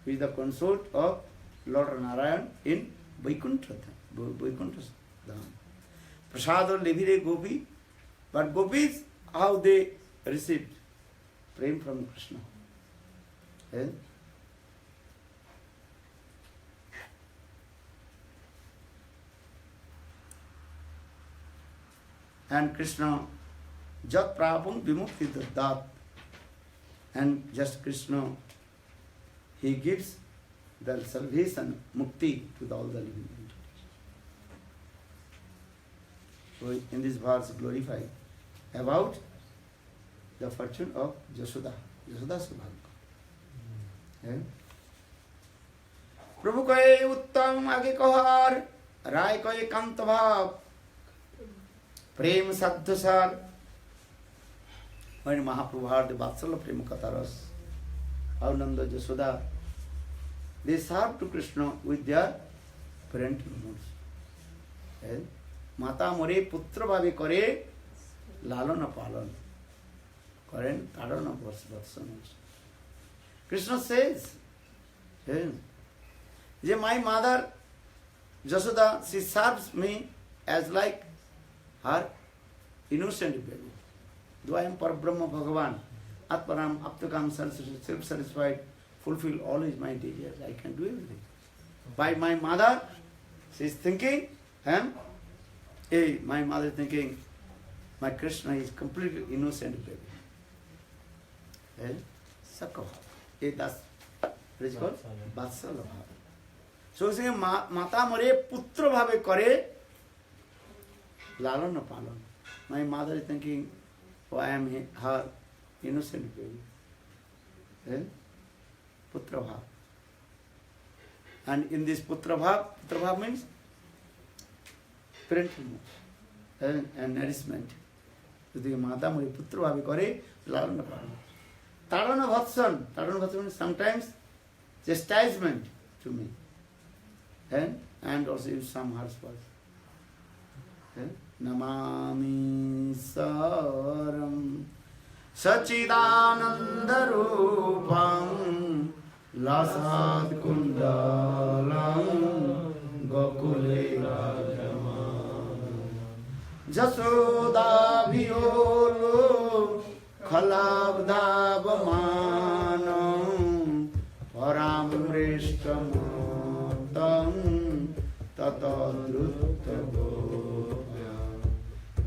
who is the consort of Lord Narayan in Vaikuntha Dham. Prasada Levire Gopi. But Gopis, how they received prem from Krishna. And Krishna, Jat Prabhum Vimukti Daddat. And just Krishna, he gives the salvation, mukti to all the living entities. So in this verse glorify about the fortune of Jasoda, Jasoda Subhadra. Prabhu kahe uttam age kahar, Rai kahe kant bhav, Prem Sadhasar. When Mahaprabhu heard the Vatsalya Prem Katharas, how Nanda Jasoda, they served to Krishna with their parental modes. Mata more putra bhabe kare lalana palan. Karen tadana vatsana. Krishna says, my mother Jasoda, she serves me as like her innocent baby. Though I am Parabrahma Bhagavan, Atmaram, Aptakam, self-satisfied, fulfill all my desires, I can do everything. By my mother, she is thinking, my mother is thinking, my Krishna is completely innocent baby. Sakabha. That's what is called Vatsalya Bhava. So he is saying, Mata more putra bhave kare lalana palan. My mother is thinking, I am her innocent baby. Putra bhav. And in this putra bhav means parental and nourishment. So the mata mori putra bhavi kare lalana palan. Tadana bhatsan means sometimes chastisement to me. And also use some harsh words. Namami Saram Sachidananda Rupam Lasad Kundalam Gokule Rajama Jasoda Violo Khalabdabamanam Paramrishtamam ततद्रुतगोप्य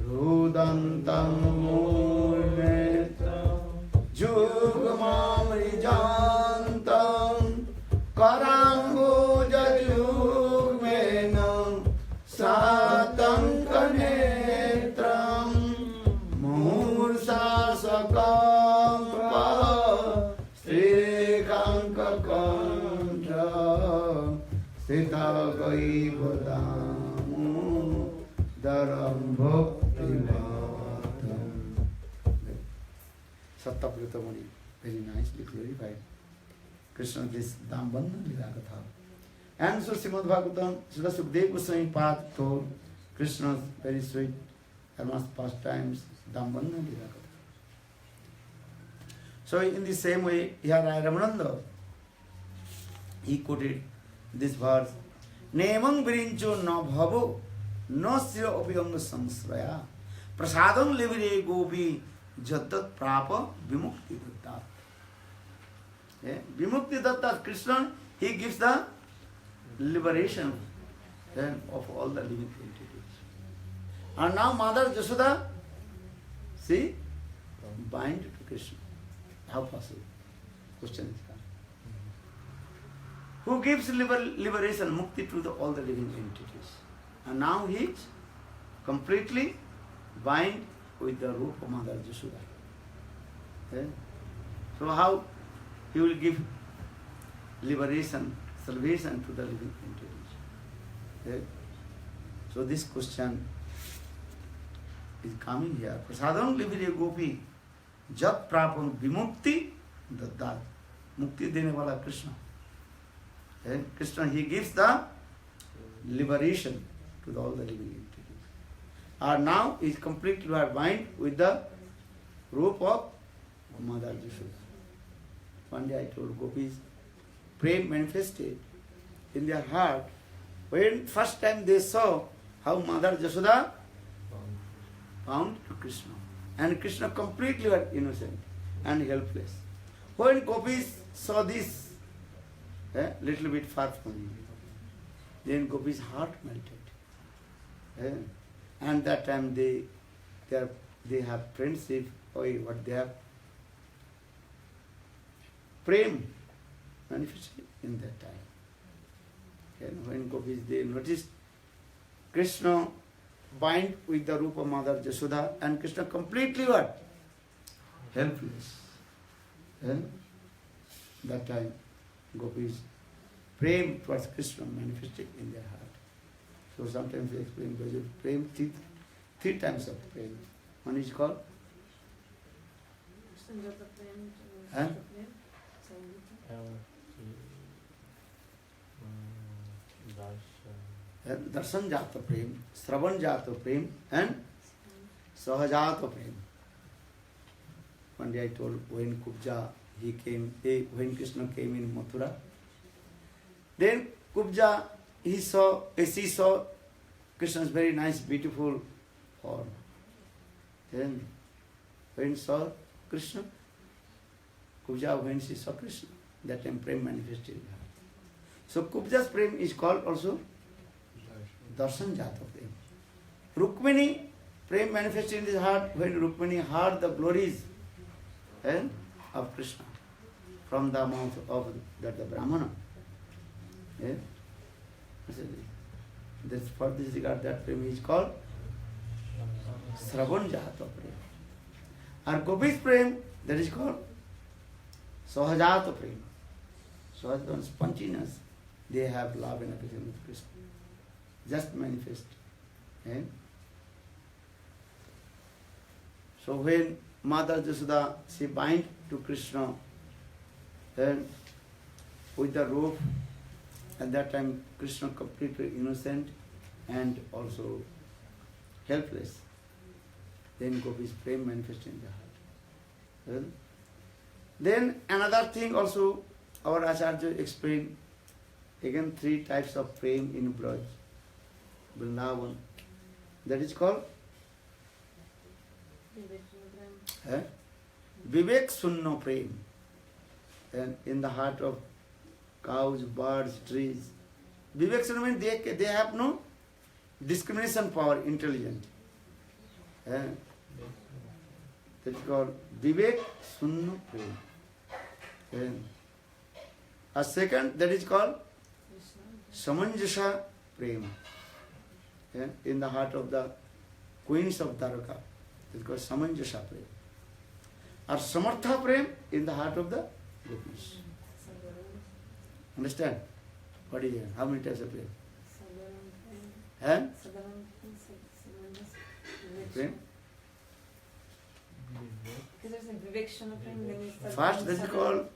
रुदन्तं मूर्णेत्रं जुग्मामृजान्तं कराम्बुजयुग्मेन सातङ्कनेत्रं मुहूर्षासकम्प श्रीकाङ्ककण्ठ स्थितगैवदामोदरं भक्तिमात्रं. Sattvabrata Muni very nicely clarified Krishna this Dambandhan Lila Katha. And so Srimad Bhagavatam, Srila Sukadeva Goswami Path told Krishna's very sweet almost pastimes, Dambandhan Lila Katha. So in the same way, here Rai Ramananda, he quoted this verse, Nemang Virincho no bhavo, no sira opiyanga samsraya, prasadam livire gopi, jatat prapa vimukti dattat. Vimukti dattat, Krishna, he gives the liberation of all the living entities. And now Mother Jashoda, see, bind to Krishna. How possible? Question is come. Who gives liberation, mukti to all the living entities? And now he is completely bind with the root of Mother Jashoda. So how he will give liberation, salvation to the living entities? So this question is coming here. Prasadam livire gopi jat prapam vimukti dattat. Mukti dene wala Krishna. Krishna, he gives the liberation to all the living entities. And now he is completely bind with the rope of Mother Jashoda. One day I told gopis, prem manifested in their heart when first time they saw how Mother Jashoda bound to Krishna. And Krishna completely was innocent and helpless. When gopis saw this, little bit far from him, then gopis' heart melted. And that time they have friendship, what they have prem manifested in that time. And when gopis they noticed Krishna bind with the roop of Mother Jashoda and Krishna completely what? Helpless. That time gopis prem towards Krishna manifested in their heart. So sometimes they explain prem, three times of prem. One is called Darshan Jata Prem, Sravan Jata Prem, and Sahajata Prem. One day I told when Kubja he came, when Krishna came in Mathura, then Kubja she saw Krishna's very nice, beautiful form. Then when saw Krishna, Kubja when she saw Krishna, that time prem manifested in her. So Kubja's prem is called also Darshan Jata Prem. Rukmini prem manifested in his heart when Rukmini heard the glories of Krishna from the mouth of the Brahmana. That's for this regard that prem is called Sravan Jata Prem. And Gopi's prem, that is called Sahajata Prem. Sahajata is spontaneous. They have love and affection with Krishna. Just manifest. So when Mother Jashoda, she bind to Krishna with the rope, at that time Krishna completely innocent and also helpless. Then Gopi's prem manifest in the heart. Then another thing also our Acharya explained, again 3 types of prem in Braj, Vrindavan. That is called Vivek Sunno Prem. And in the heart of cows, birds, trees, Vivek means they have no discrimination power, intelligence. That is called Vivek Sunna Prem. A second, that is called Samanjasa Prem. In the heart of the queens of Dwarka. It is called Samanjasa Prem. Or Samartha Prem in the heart of the gopis. Understand? What is it? How many types of prem? And prem? Because there's a Vivekshana Prem, then it's First, that is called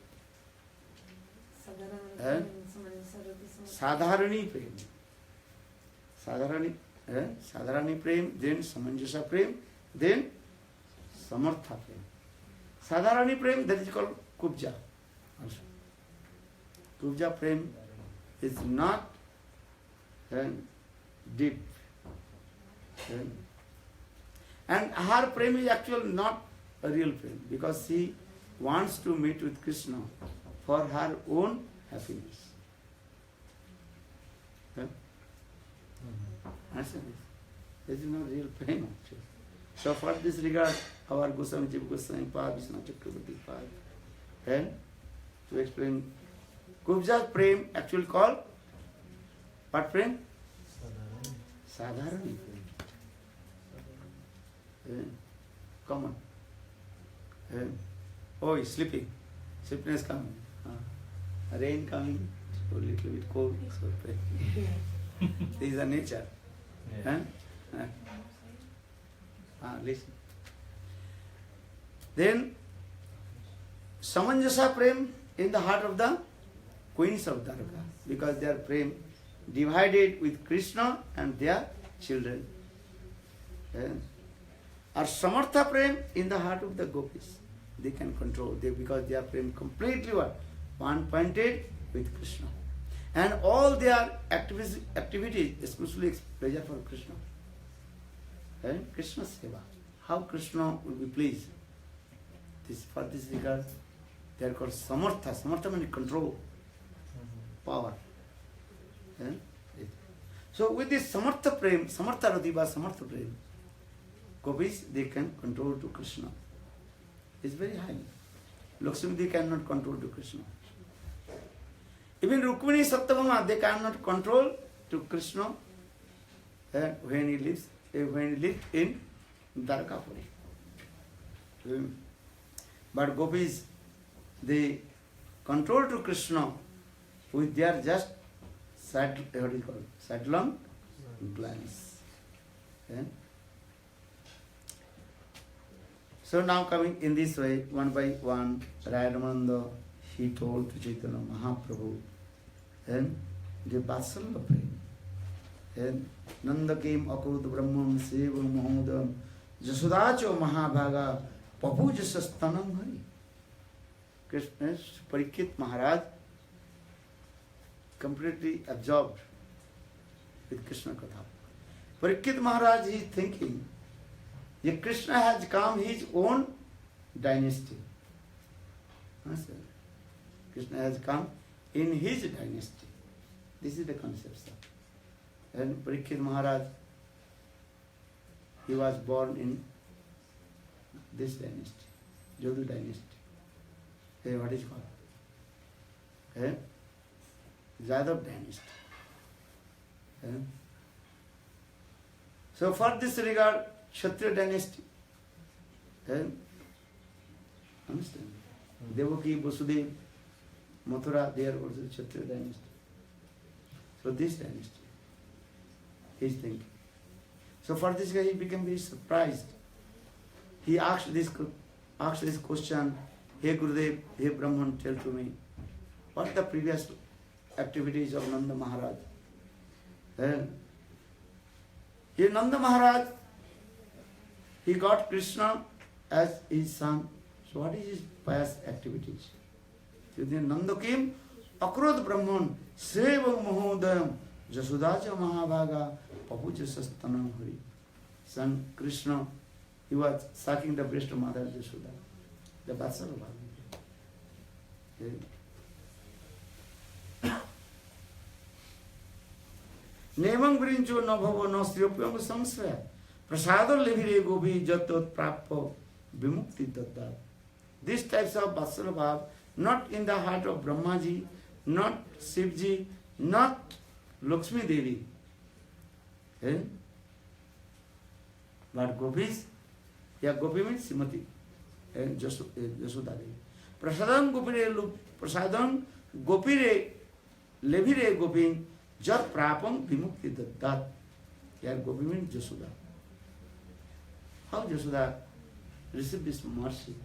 Sadharani Prem. Sadharani Prem, then Samanjasa Prem, then Samartha Prem. Sadharani Prem, that is called Kubja. Also. Kubja Prem is not deep. And her Prem is actually not a real Prem because she wants to meet with Krishna for her own happiness. Understand this? This is not real Prem actually. So for this regard, our Goswami Jiva Goswami Pad, Vishnu Chakravarti Pad, and to explain Kubja Prem actually called what Prem? Sadharani Prem. Common. Oh, he's sleeping. Sleepiness coming. Rain coming. So little bit cold. So this is the nature. Listen. Then Samanjasa Prem in the heart of the queens of Dwarka, because their prem divided with Krishna and their children. Or Samartha Prem in the heart of the gopis. They can control, because they are prem completely what? One-pointed with Krishna. And all their activities exclusively pleasure for Krishna. Krishna Seva. How Krishna will be pleased. For this regard, they are called Samartha. Samartha means control, power. So with this Samartha Prem, Samartha Radhiva, Samartha Prem, gopis, they can control to Krishna. It's very high. Lakshmi, they cannot control to Krishna. Even Rukmini Satyabhama, they cannot control to Krishna when he lived in Dwarkapuri. But gopis, they control to Krishna with their just sidelong glance. So now coming in this way, one by one, Ramananda, he told to Chaitanya Mahaprabhu, and the Vatsalya Prem. And Nanda came akud Brahman Seva Mahodam Jasudacho Mahabhaga Papujasastanam Hari. Krishna, Parikshit Maharaj, completely absorbed with Krishna Katha. Parikshit Maharaj is thinking, that Krishna has come his own dynasty. Krishna has come in his dynasty. This is the concept. And Parikshit Maharaj, he was born in this dynasty, Yadu dynasty. What is it called? Yadav dynasty. So for this regard, Kshatriya dynasty. Understand? Devaki, Vasudev, Mathura, they are also Kshatriya dynasty. So this dynasty, he is thinking. So for this guy, he became very surprised. He asked this question, Hey Gurudev, hey Brahman, tell to me, what are the previous activities of Nanda Maharaj? Here Nanda Maharaj, he got Krishna as his son. So what is his pious activities? So then Nanda came, Akrod Brahman, Seva Mahodayam, Jasudacha Mahabhaga, Papuja Sastanam Hari. Son Krishna, he was sucking the breast of Mother Jasuda, the Vatsalya Bhagavan. Nemang Brincho Nabhava Nostriopyam Samsaya. Prasada Levire Gopi Jatot Prapo Vimukti Datta. These types of Vatsala Bhav, not in the heart of Brahmaji, not Shivji, not Lakshmi Devi. Eh? But Gopis, yeah, Gopi means Srimati, Yashoda Devi. Prasadam Gopire Levire Gopin Jat Prapam Vimukti Datta. Here Gopi means Yashoda. How Yashoda received this mercy?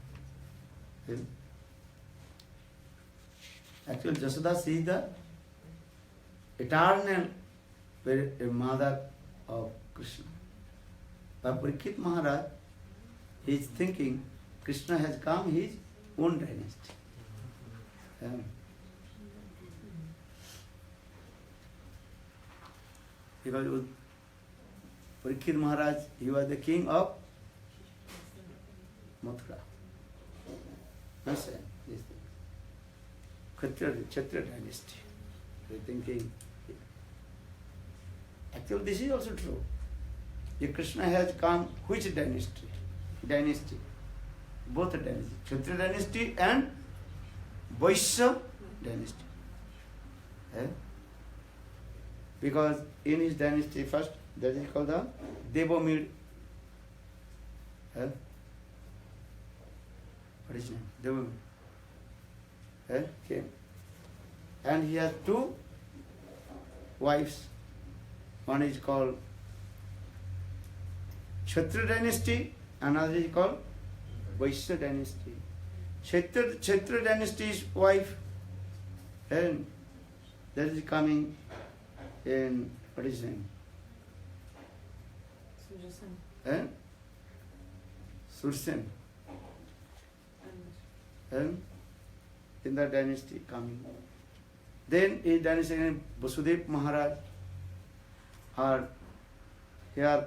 Actually, Yashoda, she is the eternal mother of Krishna. But Parikshit Maharaj, he is thinking Krishna has come his own dynasty. Because Parikshit Maharaj, he was the king of Mathura. Understand these things? Kshatriya dynasty. They are thinking. Actually, this is also true. If Krishna has come, which dynasty? Dynasty. Both dynasty. Kshatriya dynasty and Vaishya dynasty. Because in his dynasty first, that is called the Devamir. What is his name? Devamir. Came. And he has two wives. One is called Kshatriya dynasty, another is called Vaishya dynasty. Kshatriya dynasty's wife, and that is coming in, what is his name? Sursen. And in that dynasty coming. Then his dynasty named Vasudev Maharaj. Or here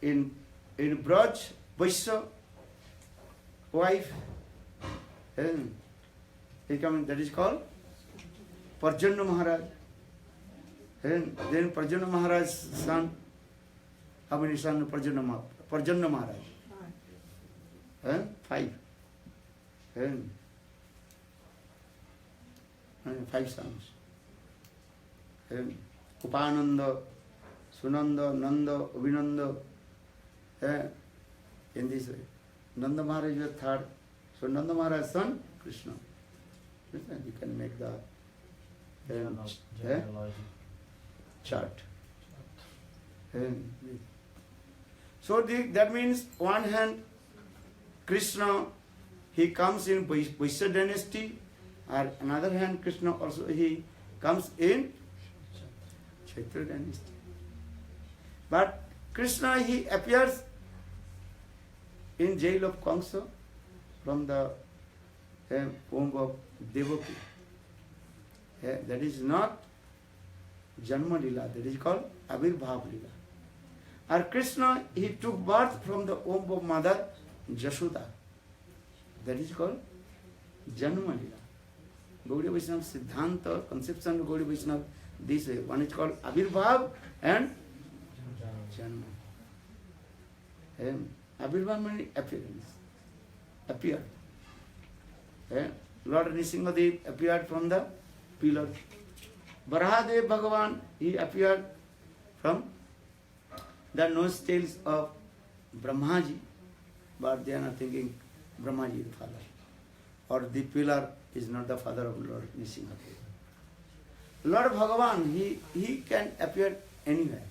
in Braj, Vaishya wife, and he coming, that is called Parjanya Maharaj. And then Parjanya Maharaj's son, how many sons Parjanya Maharaj? 5. And 5 sons. And Upananda, Sunanda, Nanda, Abhinanda, in this way. Nanda Maharaj is the third. So Nanda Maharaj's son, Krishna. You can make the chart. So that means one hand Krishna, he comes in Vaishya dynasty, or another hand Krishna also he comes in Kshatriya dynasty. But Krishna, he appears in jail of Kamsa from the womb of Devaki. That is not Janma Lila, that is called Avirbhav Lila. Or Krishna, he took birth from the womb of mother Jashoda. That is called Janma Lila. Gaudiya Vaishnava Siddhanta, conception of Gaudiya Vaishnava, this way. One is called Avirbhav and Janma. Avirbhav means appearance. Appear. Lord Nrsimhadev appeared from the pillar. Varahadev Bhagavan, he appeared from the nose tails of Brahmaji, but they are not thinking Brahmaji is the father. Or the pillar is not the father of Lord Nrsimhadev. Lord Bhagavan, he can appear anywhere.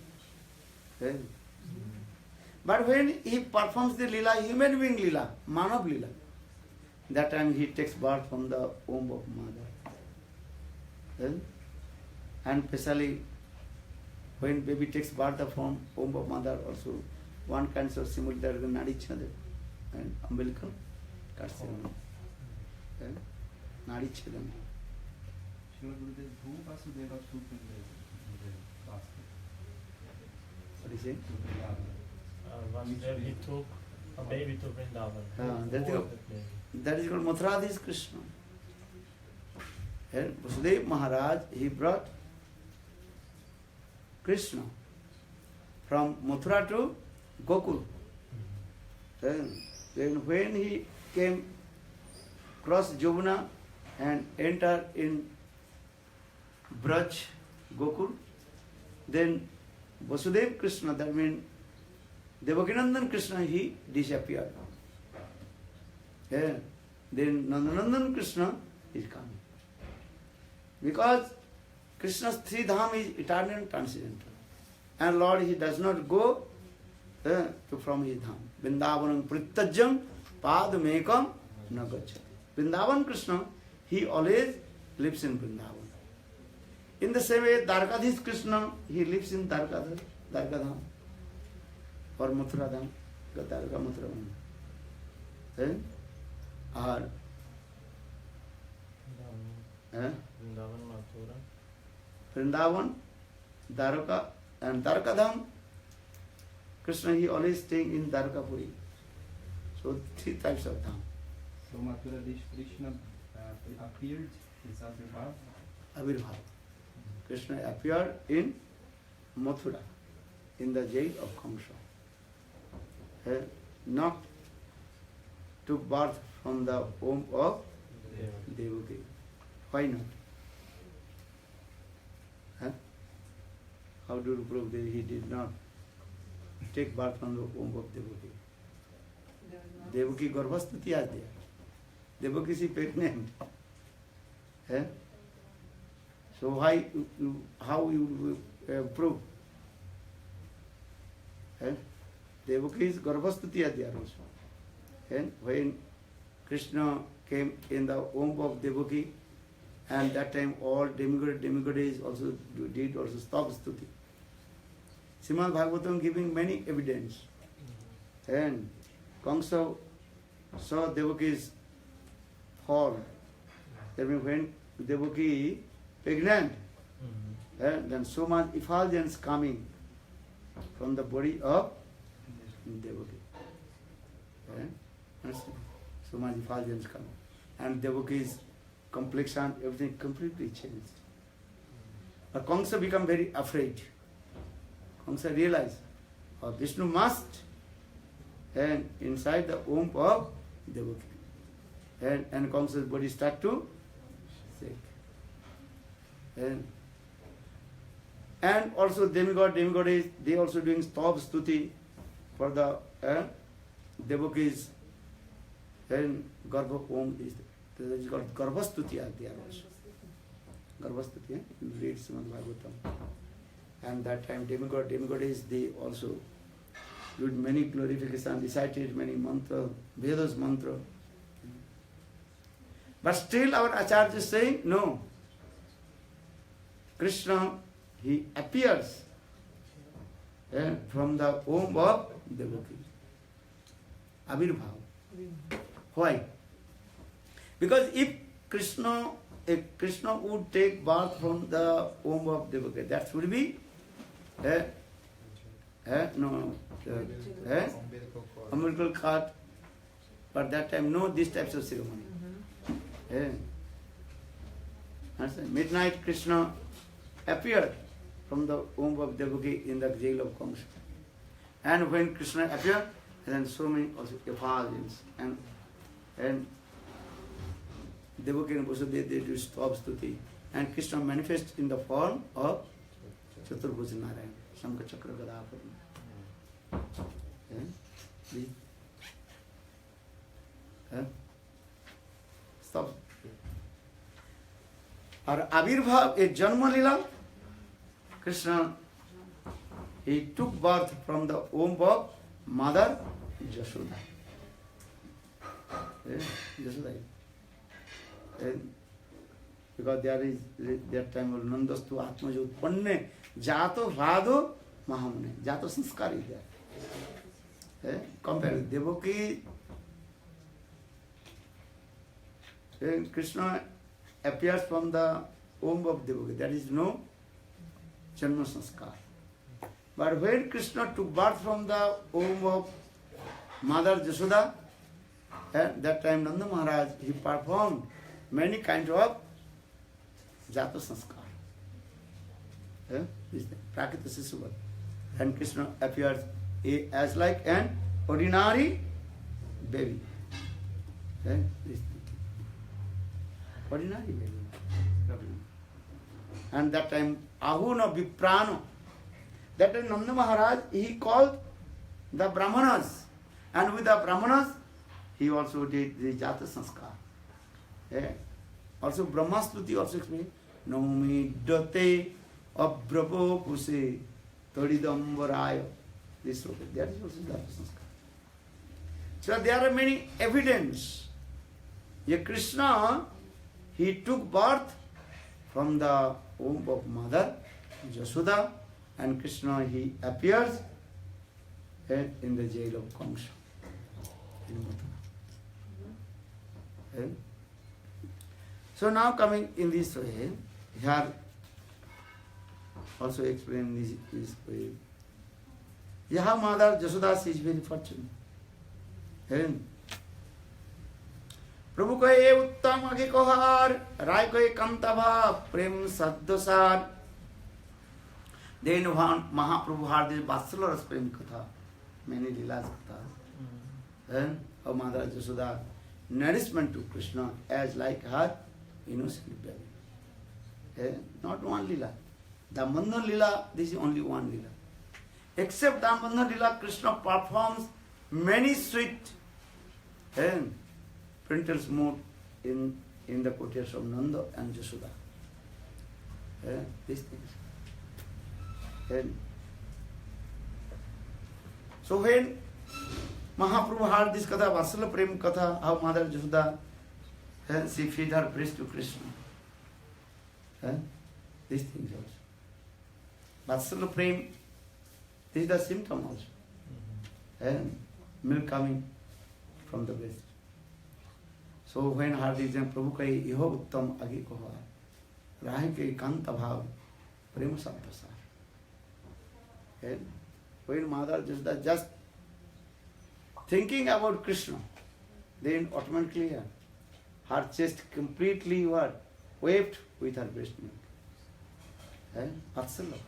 But when he performs the lila, human being lila, Manav lila, that time he takes birth from the womb of mother. And especially when baby takes birth from womb of mother, also one kind of symbol there is Nadi Chhada and umbilical carcinoma. Nadi Chhada. Srila Gurudev, who Vasudeva took in the basket? What is it? Vasudev, he took a baby to Vrindavan. That is called Mathuradhis Krishna. And Vasudev Maharaj, he brought Krishna from Mathura to Gokul. Then when he came cross Jumuna and entered in Braj, Gokul, then Vasudev Krishna, that means Devakinandan Krishna, he disappeared. Then Nandanandan Krishna is coming. Because Krishna's three dham is eternal and transcendental. And Lord, he does not go from his dham. Vrindavanam prittajam padamekam nagacchati. Vrindavan Krishna, he always lives in Vrindavan. In the same way, Dwarkadhish Krishna, he lives in Dwarkadham or Mathura Dham, Dwarka Mathura Dham. Or Vrindavan Mathura Vrindavan, Dwarka and Dwarkadham. Krishna, he always staying in Dwarkapuri. So three types of dham. So Mathura Dish Krishna appeared in Satyabhav. Avirbhav. Krishna appeared in Mathura, in the jail of Kamsa. Not took birth from the womb of Devaki. Why not? How do you prove that he did not take birth from the womb of Devaki? Devaki Garbhasthuti is there. Devaki is pregnant. So how you prove? Devaki is Garbhasthuti is there also. And when Krishna came in the womb of Devaki, and that time all demigods also did also stop stuti. Srimad Bhagavatam giving many evidence. And Kamsa saw Devaki's fall. That means when Devaki pregnant, then so much effulgence coming from the body of Devaki. So much effulgence coming. And Devaki's complexion, everything completely changed. But Kamsa became very afraid. Kamsa realized, Vishnu must, and inside the womb of Devaki. And Kamsa's body start to shake. And also demigods, they also doing stop stuti for the Devaki's and Garbha womb is called Garbhastuti are there also. Garbhastuti, you read Srimad Bhagavatam. And that time demigods, they also did many glorification, recited many mantra, Vedas mantra. But still our Acharya is saying, no. Krishna, he appears from the womb of Devaki. Avirbhav. Why? Because if Krishna would take birth from the womb of Devaki, that would be umbilical cord. But that time, no this types of ceremony. Midnight Krishna appeared from the womb of Devaki in the jail of Kamsa. And when Krishna appeared, then so many also effulgence and Devaki and Vasudeva, they do stop stuti. And Krishna manifests in the form of Chaturbhuja Narayan, Shankha Chakra Gadapadma. Stop. Or Avirbhav, a Janma Lila, Krishna, he took birth from the womb of Mother Jashoda. Jashoda. Because there is that time of Nandastu Atmaja Utpanne Jato Radho Mahamune. Jato Sanskar is there. Compare with Devaki. Krishna appears from the womb of Devaki. There is no Janma Sanskar. But when Krishna took birth from the womb of Mother Jashoda, at that time Nanda Maharaj, he performed many kinds of Jata Sanskar. This thing, Prakita Sisuvat. And Krishna appears as like an ordinary baby. This thing. Ordinary baby. And that time, Ahuna Viprano. That time Nanda Maharaj, he called the Brahmanas. And with the Brahmanas, he also did the Jata Sanskar. Also Brahmastuti also explained, Naumi Date Abravo Puse Todidambaraya. This sloka, that is also Jata Sanskar. So there are many evidence. Krishna, he took birth from the womb of mother, Yashoda, and Krishna, he appears in the jail of Kamsa. So now coming in this way, here also explain this way. Yaha mother Yashoda, she is very fortunate. प्रभु को ये उत्तम आगे कोहार राय को ये कंतभा प्रेम सद्दोसार then महाप्रभु हार this बात्सल रस प्रेम कथा मैंने लीलाज कथा और माता Yashoda nourishment to Krishna as like her innocent baby. Not one lila. Damodar lila, this is only one lila. Except Damodar lila, Krishna performs many sweet Printer's mood in the courtyards of Nanda and Yashoda. These things. So when Mahaprabhu heard this katha, Vatsala Prem katha, how Mother Yashoda, she feed her breast to Krishna. These things also. Vatsala Prem, this is the symptom also. Milk coming from the breast. So when heard this, Prabhu kai iho uttam agi koha, rahi ke kanta bhav, prema sampasar. When Mother Yashoda just thinking about Krishna, then automatically her chest completely waved with her breast milk. Vatsala.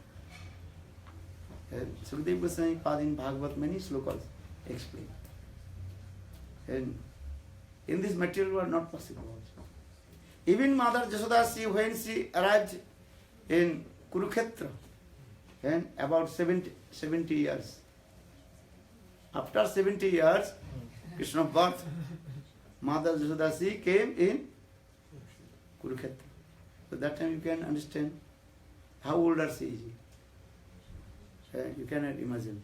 Sukadeva Goswami in Bhagavad many slokas explain. And in this material world not possible also. Even Mother Yashoda, when she arrived in Kurukshetra, and about 70 years. After 70 years, Krishna birth, Mother Yashoda came in Kurukshetra. So that time you can understand how older she is. You cannot imagine.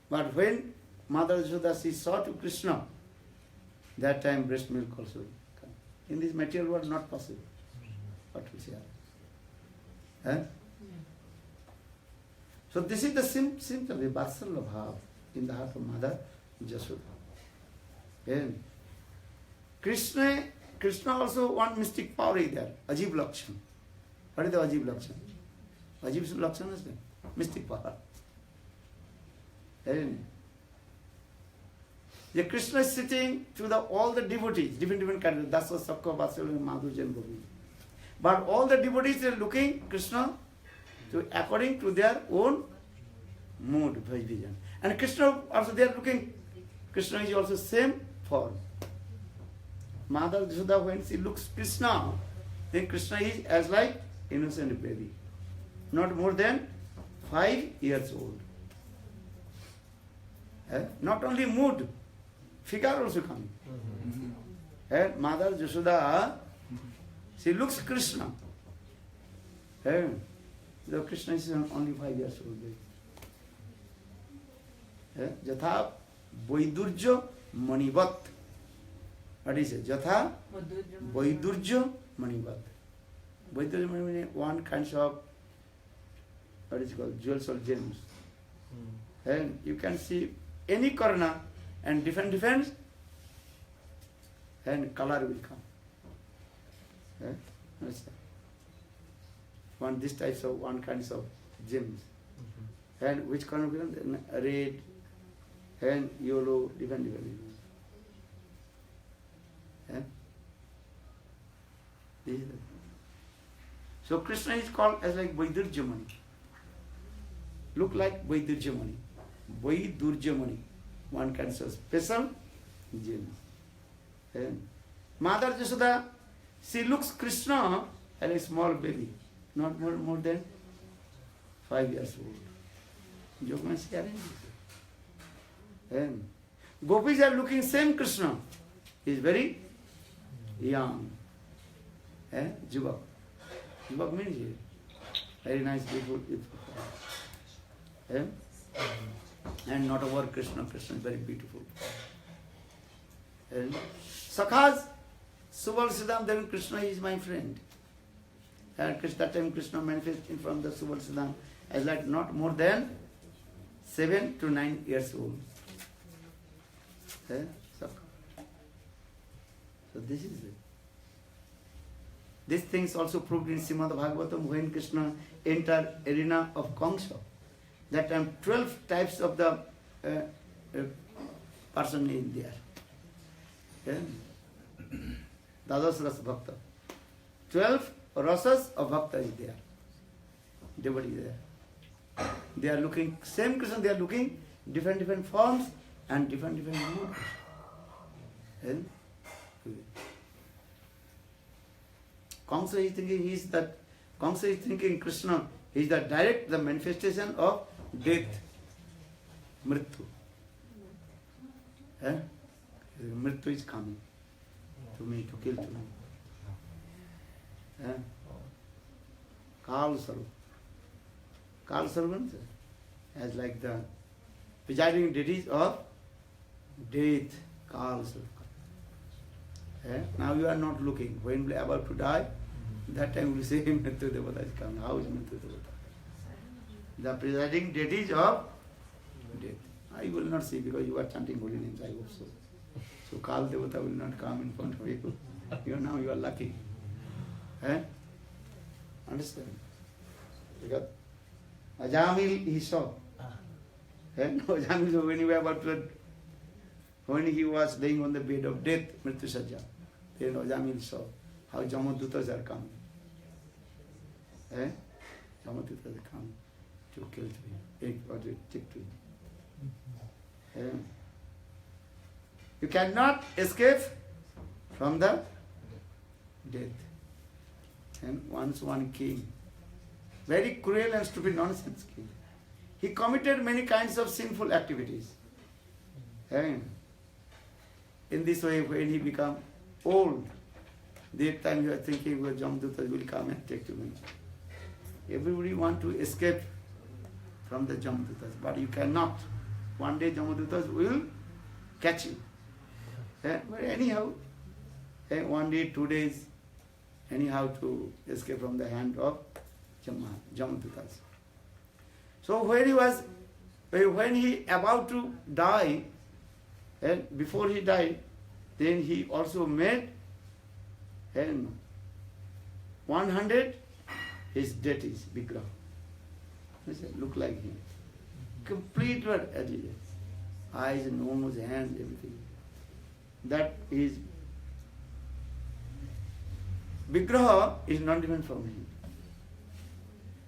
But when Mother Yashoda saw to Krishna, that time breast milk also come. In this material world not possible. What we say? So this is the symptom, the Vatsala Bhav in the heart of Mother Yashoda. Krishna also one mystic power is there, Ajib Lakshan. What is the Ajib Lakshan? Ajib Lakshan is the mystic power. The Krishna is sitting to all the devotees, different categories, Dasa, Sakka, Vatsala, Madhu, Jan, Govinda. But all the devotees are looking Krishna according to their own mood, vision. And Krishna also they are looking, Krishna is also same form. Mother Yashoda, when she looks Krishna, then Krishna is as like innocent baby, not more than 5 years old. Not only mood, figure also coming. Mother Yashoda, she looks Krishna. Though Krishna is only 5 years old. Jatha Vaidurja Manivat. What is it? Jatha Vaidurja Manivat. Vaidurja Manivat means one kind of, what is it called? Jewels or gems. And you can see any corner and different and color will come. This types of one kinds of gems. And which color will come? Red and yellow, different. So Krishna is called as like Vaidurjamani. Look like Vaidurjamani. Vaidurjamani. One can say special gem. And Mother Jasoda, she looks Krishna as a small baby, not more than 5 years old. Jogman is carrying this. And Gopis are looking same Krishna. He is very young. Jivak. Jivak means very nice, beautiful. And not over Krishna. Krishna is very beautiful. And Sakhas, Subal Siddham, then Krishna is my friend. And that time Krishna manifesting from the Subal Siddham as like not more than 7 to 9 years old. So this is it. These things also proved in Srimad Bhagavatam when Krishna entered arena of Kamsa. That time 12 types of the person in there. Dadas Ras Bhakta. 12 rasas of Bhakta is there. Devotee is there. They are looking, same Krishna, they are looking different forms and different moods. Kamsa is thinking Krishna is the direct the manifestation of death, mrityu. Mrityu is coming to me, to kill to me. Kal Sarup. Kal Sarup as like the presiding deities of death, Kal Sarup. Now you are not looking. When we are about to die, that time we say Mrityu Devata is coming. How is Mrityu Devata? The presiding deities of death. I will not see because you are chanting holy names, I hope so. So Kal Devata will not come in front of you. Now you are lucky. Understand? Because Ajamil he saw. Ajamil when he was about to, when he was laying on the bed of death, Mrityu Sajja, then Ajamil saw how Jamadutas are coming. Jamadutas are coming to kill him, or to take to him. You cannot escape from the death. And once one king, very cruel and stupid nonsense king, he committed many kinds of sinful activities. And in this way, when he become old, that time you are thinking, well, Jamadutas will come and take to me. Everybody want to escape from the Jamadutas, but you cannot. One day Jamadutas will catch you. But anyhow, one day, 2 days, anyhow to escape from the hand of Jamadutas. So when he about to die, and before he died, then he also made 100 his deities, Vigraha. Look like him. Complete eyes, nose, hands, everything. That is Vigraha is not different from him.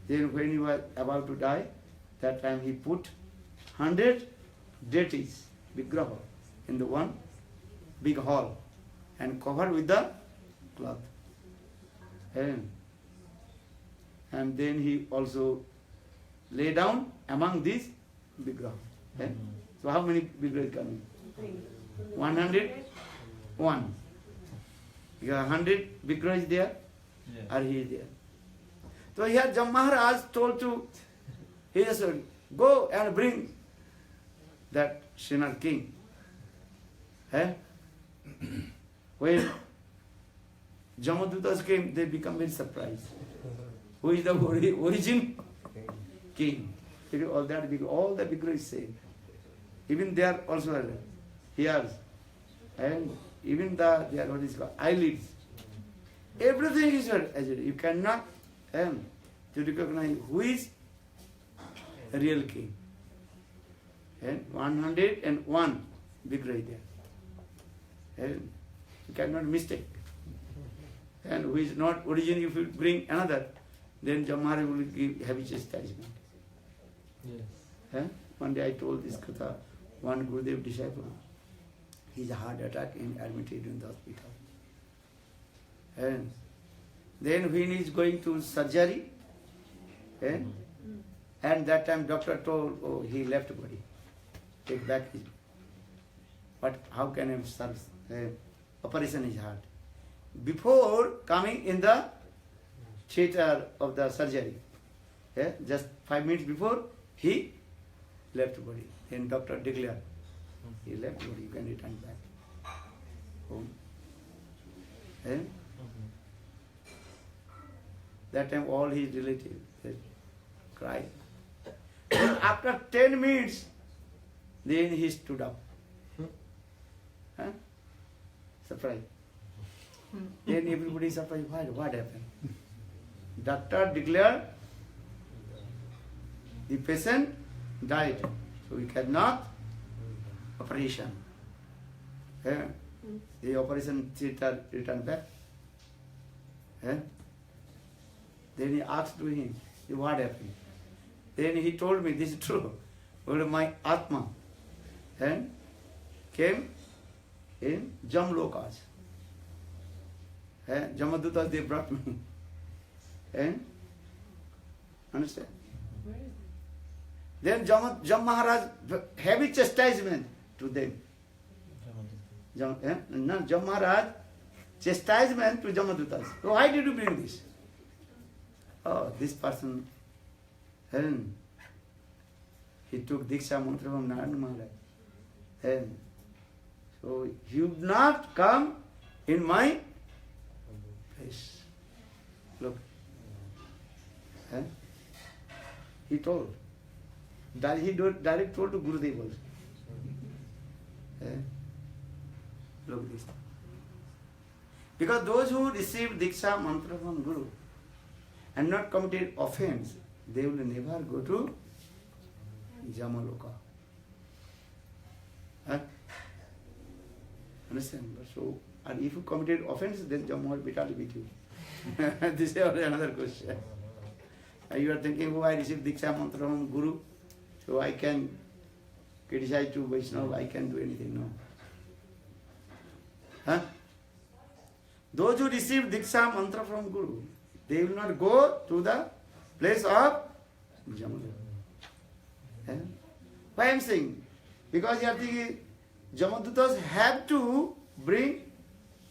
Then when he was about to die, that time he put 100 deities, Vigraha, in the one big hall and covered with the cloth. And then he also lay down among these Vigraha. So how many Vigraha coming? 101. Because 100 Vigraha is there, or he is there. So here Jam Maharaj told to his son, go and bring that sinner king. When Jamadutas came, they become very surprised. Who is the origin king? All the Vigraha is same. Even they are also hairs, and even their what is called eyelids. Everything is as it is. You cannot to recognize who is the real king. And 101 Vigraha is there. And you cannot mistake. And who is not origin, if you bring another, then Jam Maharaj will give heavy chastisement. Yes. One day I told this Katha, one Gurudev disciple, he's a heart attack and admitted in the hospital. And then when he's going to surgery, and that time doctor told, oh, he left body, take back his. But how can I serve? Operation is hard. Before coming in the theater of the surgery, just 5 minutes before, he left body. Then doctor declared, he left body, you can return back home. That time all his relatives cried. After 10 minutes, then he stood up. Surprise. Then everybody surprised, what happened? Doctor declared the patient died, so we cannot operation. The operation theater returned back. Then he asked to him, what happened? Then he told me, this is true. Well, my Atma came in Jamlokas. Jamadutas, they brought me. Understand? Then Jam Maharaj, heavy chastisement to them. Jam Maharaj, chastisement to Jamadutas. So why did you bring this? Oh, this person, he took Diksha Mantra from Narayana Maharaj. So he would not come in my place. Look. He told. He direct told to Gurudev also. Look this. Because those who receive Diksha Mantra from Guru and not committed offense, they will never go to Jamaloka. Understand? So, and if you committed offense, then Jamma will bitterly beat you. This is another question. You are thinking, oh, I received Diksha Mantra from Guru, so I can criticize to Vaishnava, I can do anything. No. Those who receive Diksha Mantra from Guru, they will not go to the place of Jamaloka. Why I am saying? Because you are thinking, Jamadutas have to bring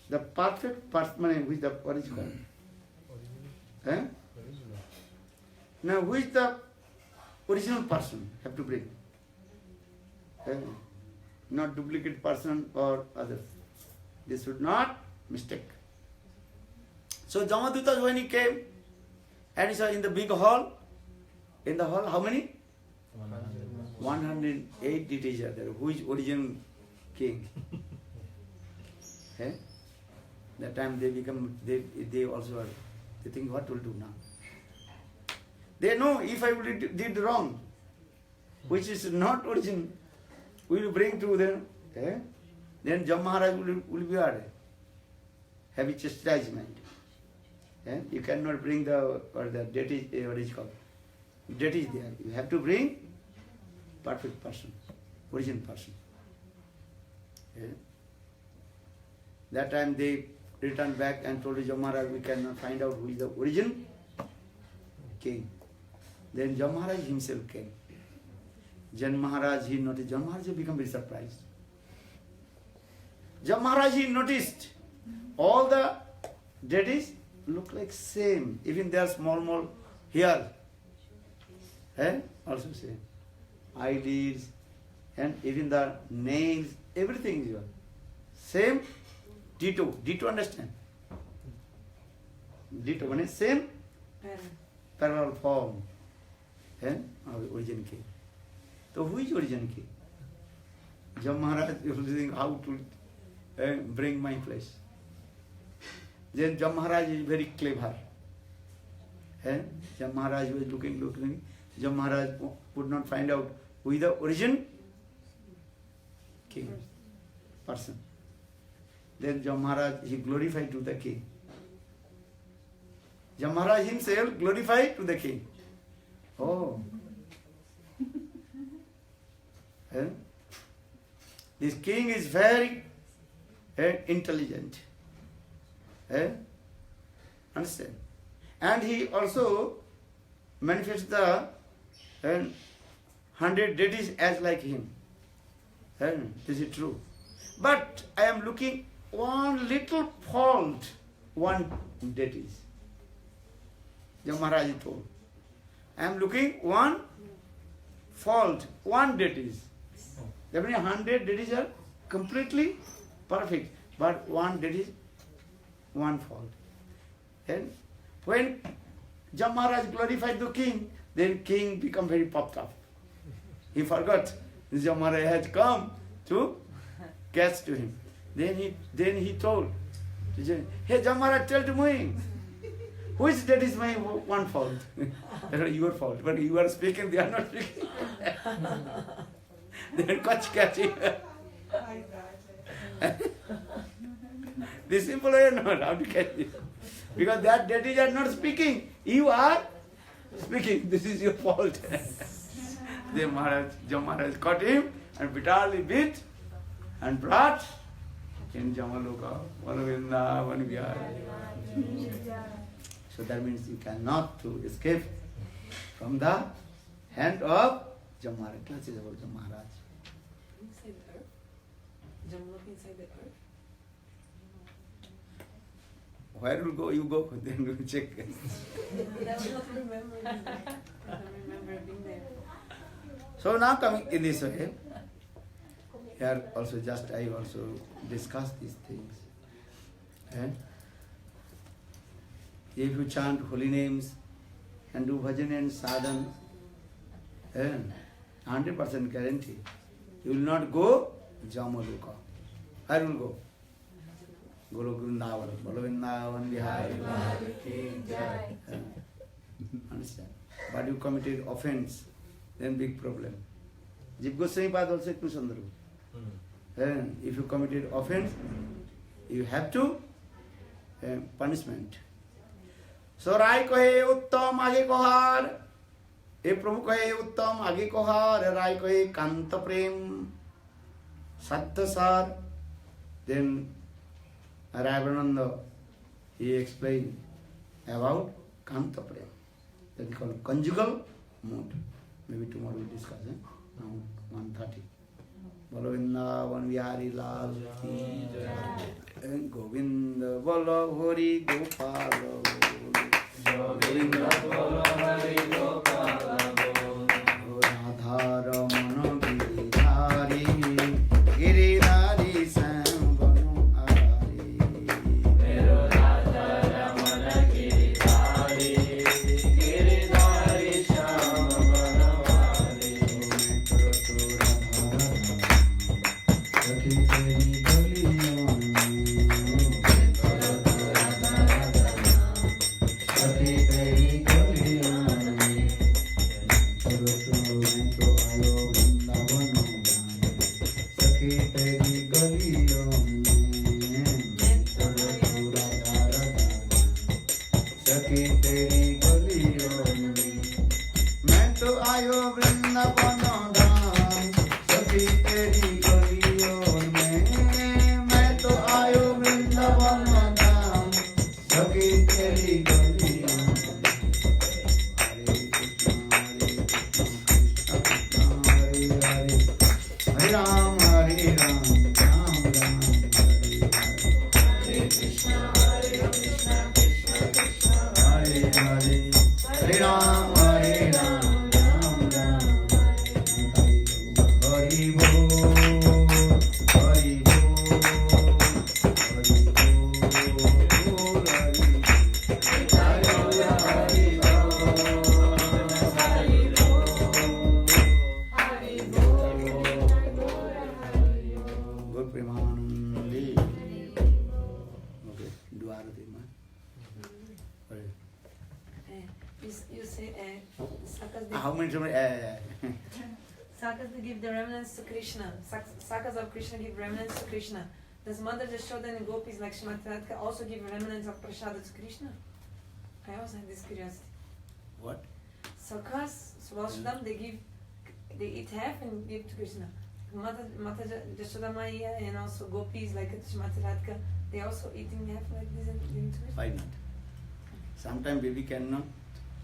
the perfect person, which the original. Now, who is the original person? Have to bring. Not duplicate person or others. This should not mistake. So Jamadutas, when he came, and he saw in the big hall, in the hall, how many? 108 deities are there. Who is original king? That time they also are. They think, what will do now? They know if I did wrong, which is not original, we will bring to them. Then Jam Maharaj will be hard. Heavy chastisement. You cannot bring the deities, what is called? Deities there. You have to bring perfect person, original person. That time they returned back and told Jam Maharaj, we cannot find out who is the original king. Then Jam Maharaj himself came. Jam Maharaj, he noticed. Jam Maharaj became very surprised. Jam Maharaj, he noticed all the deities look like same. Even they are small here. Also same. Eyelids and even the nails, everything is yours. Same, ditto. Ditto, understand? Ditto, one is same parallel form. Origin king. So who is origin king? Jam Maharaj is thinking how to bring my place. Then Jam Maharaj is very clever. Jam Maharaj was looking. Jam Maharaj would not find out who is the origin king person. Then Jam Maharaj, he glorified to the king. Maharaj himself glorified to the king. Oh. This king is very intelligent. Understand? And he also manifests the 100 deities as like him. This is true. But I am looking one little fault, one deities. Maharaj told. I am looking one fault, one deities. That means 100 deities are completely perfect, but one deity, one fault. And when Maharaj glorified the king, then king become very puffed up. He forgot Maharaj had come to catch to him. Then he told, hey Maharaj, tell to me, which that is my one fault? That is your fault. But you are speaking, they are not speaking. They are catching. This simple way not how to catch this. Because that deities are not speaking. You are speaking. This is your fault. Then Maharaj caught him and bitterly beat and brought in Jamaloka, Vrindavan Vihari. So that means you cannot to escape from the hand of Maharaj. Let's say about Maharaj. Inside the earth? Jamaloka inside the earth? Where will go, you go, then we'll check. I don't remember being there. So now coming in this way, here also just I also discuss these things. And if you chant holy names and do bhajan and sadhan, 100% guarantee, you will not go Jamaloka. Where will go? Guru Vrindavan, Vrindavan Vihari. Understand? But you committed offense, then big problem. Jiv Goswami Pad also Eknu Sandru. If you committed offense, you have to punishment. So Rai kohe uttam age kohar. E Prabhu kohe uttam age kohar. Rai kohe kanta prem satya sar. Then Ravananda, he explained about Kanta Prem. That is called conjugal mood. Maybe tomorrow we'll discuss. Now 1:30. Bolo Vrindavan Vihari Lal ki jai. Govinda Bolo Hari Gopala Govinda Bolo Hari Gopala Radha Ramana Giridhari Giridhari Sakas give the remnants to Krishna. Sakas of Krishna give remnants to Krishna. Does Mother Yashoda and Gopis like Shrimati Radhika also give remnants of prasada to Krishna? I also had this curiosity. What? Sakhas, Svashadam, they eat half and give to Krishna. Mata Jashoda Maya and also gopis like Shrimati Radhika, they also eating half like this and giving to Krishna? Why not? Sometimes baby cannot,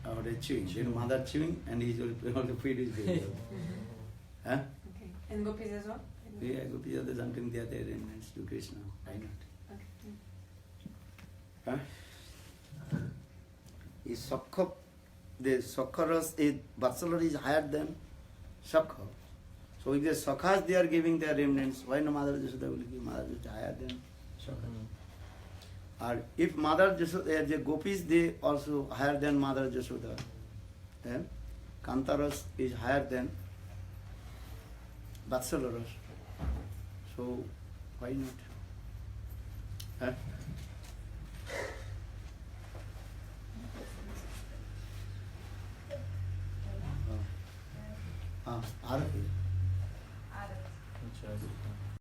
or they chewing. Then mother chewing and he will feed his baby. Huh? Okay. And gopis as well? Yeah, gopis are something they are there and to Krishna. Why not? Okay. Huh? Is Sakha, the Sakharas is Vatsalar is higher than Sakha. So if the Sakhas they are giving their remnants, why no Mother Jashoda will give Mother Jashoda higher than Sakha? Or if Mother Jashoda, the gopis they also higher than Mother Jashoda, then Kantaras is higher than Vatsalaras. So why not? Huh? Arati. Arati. Interesting.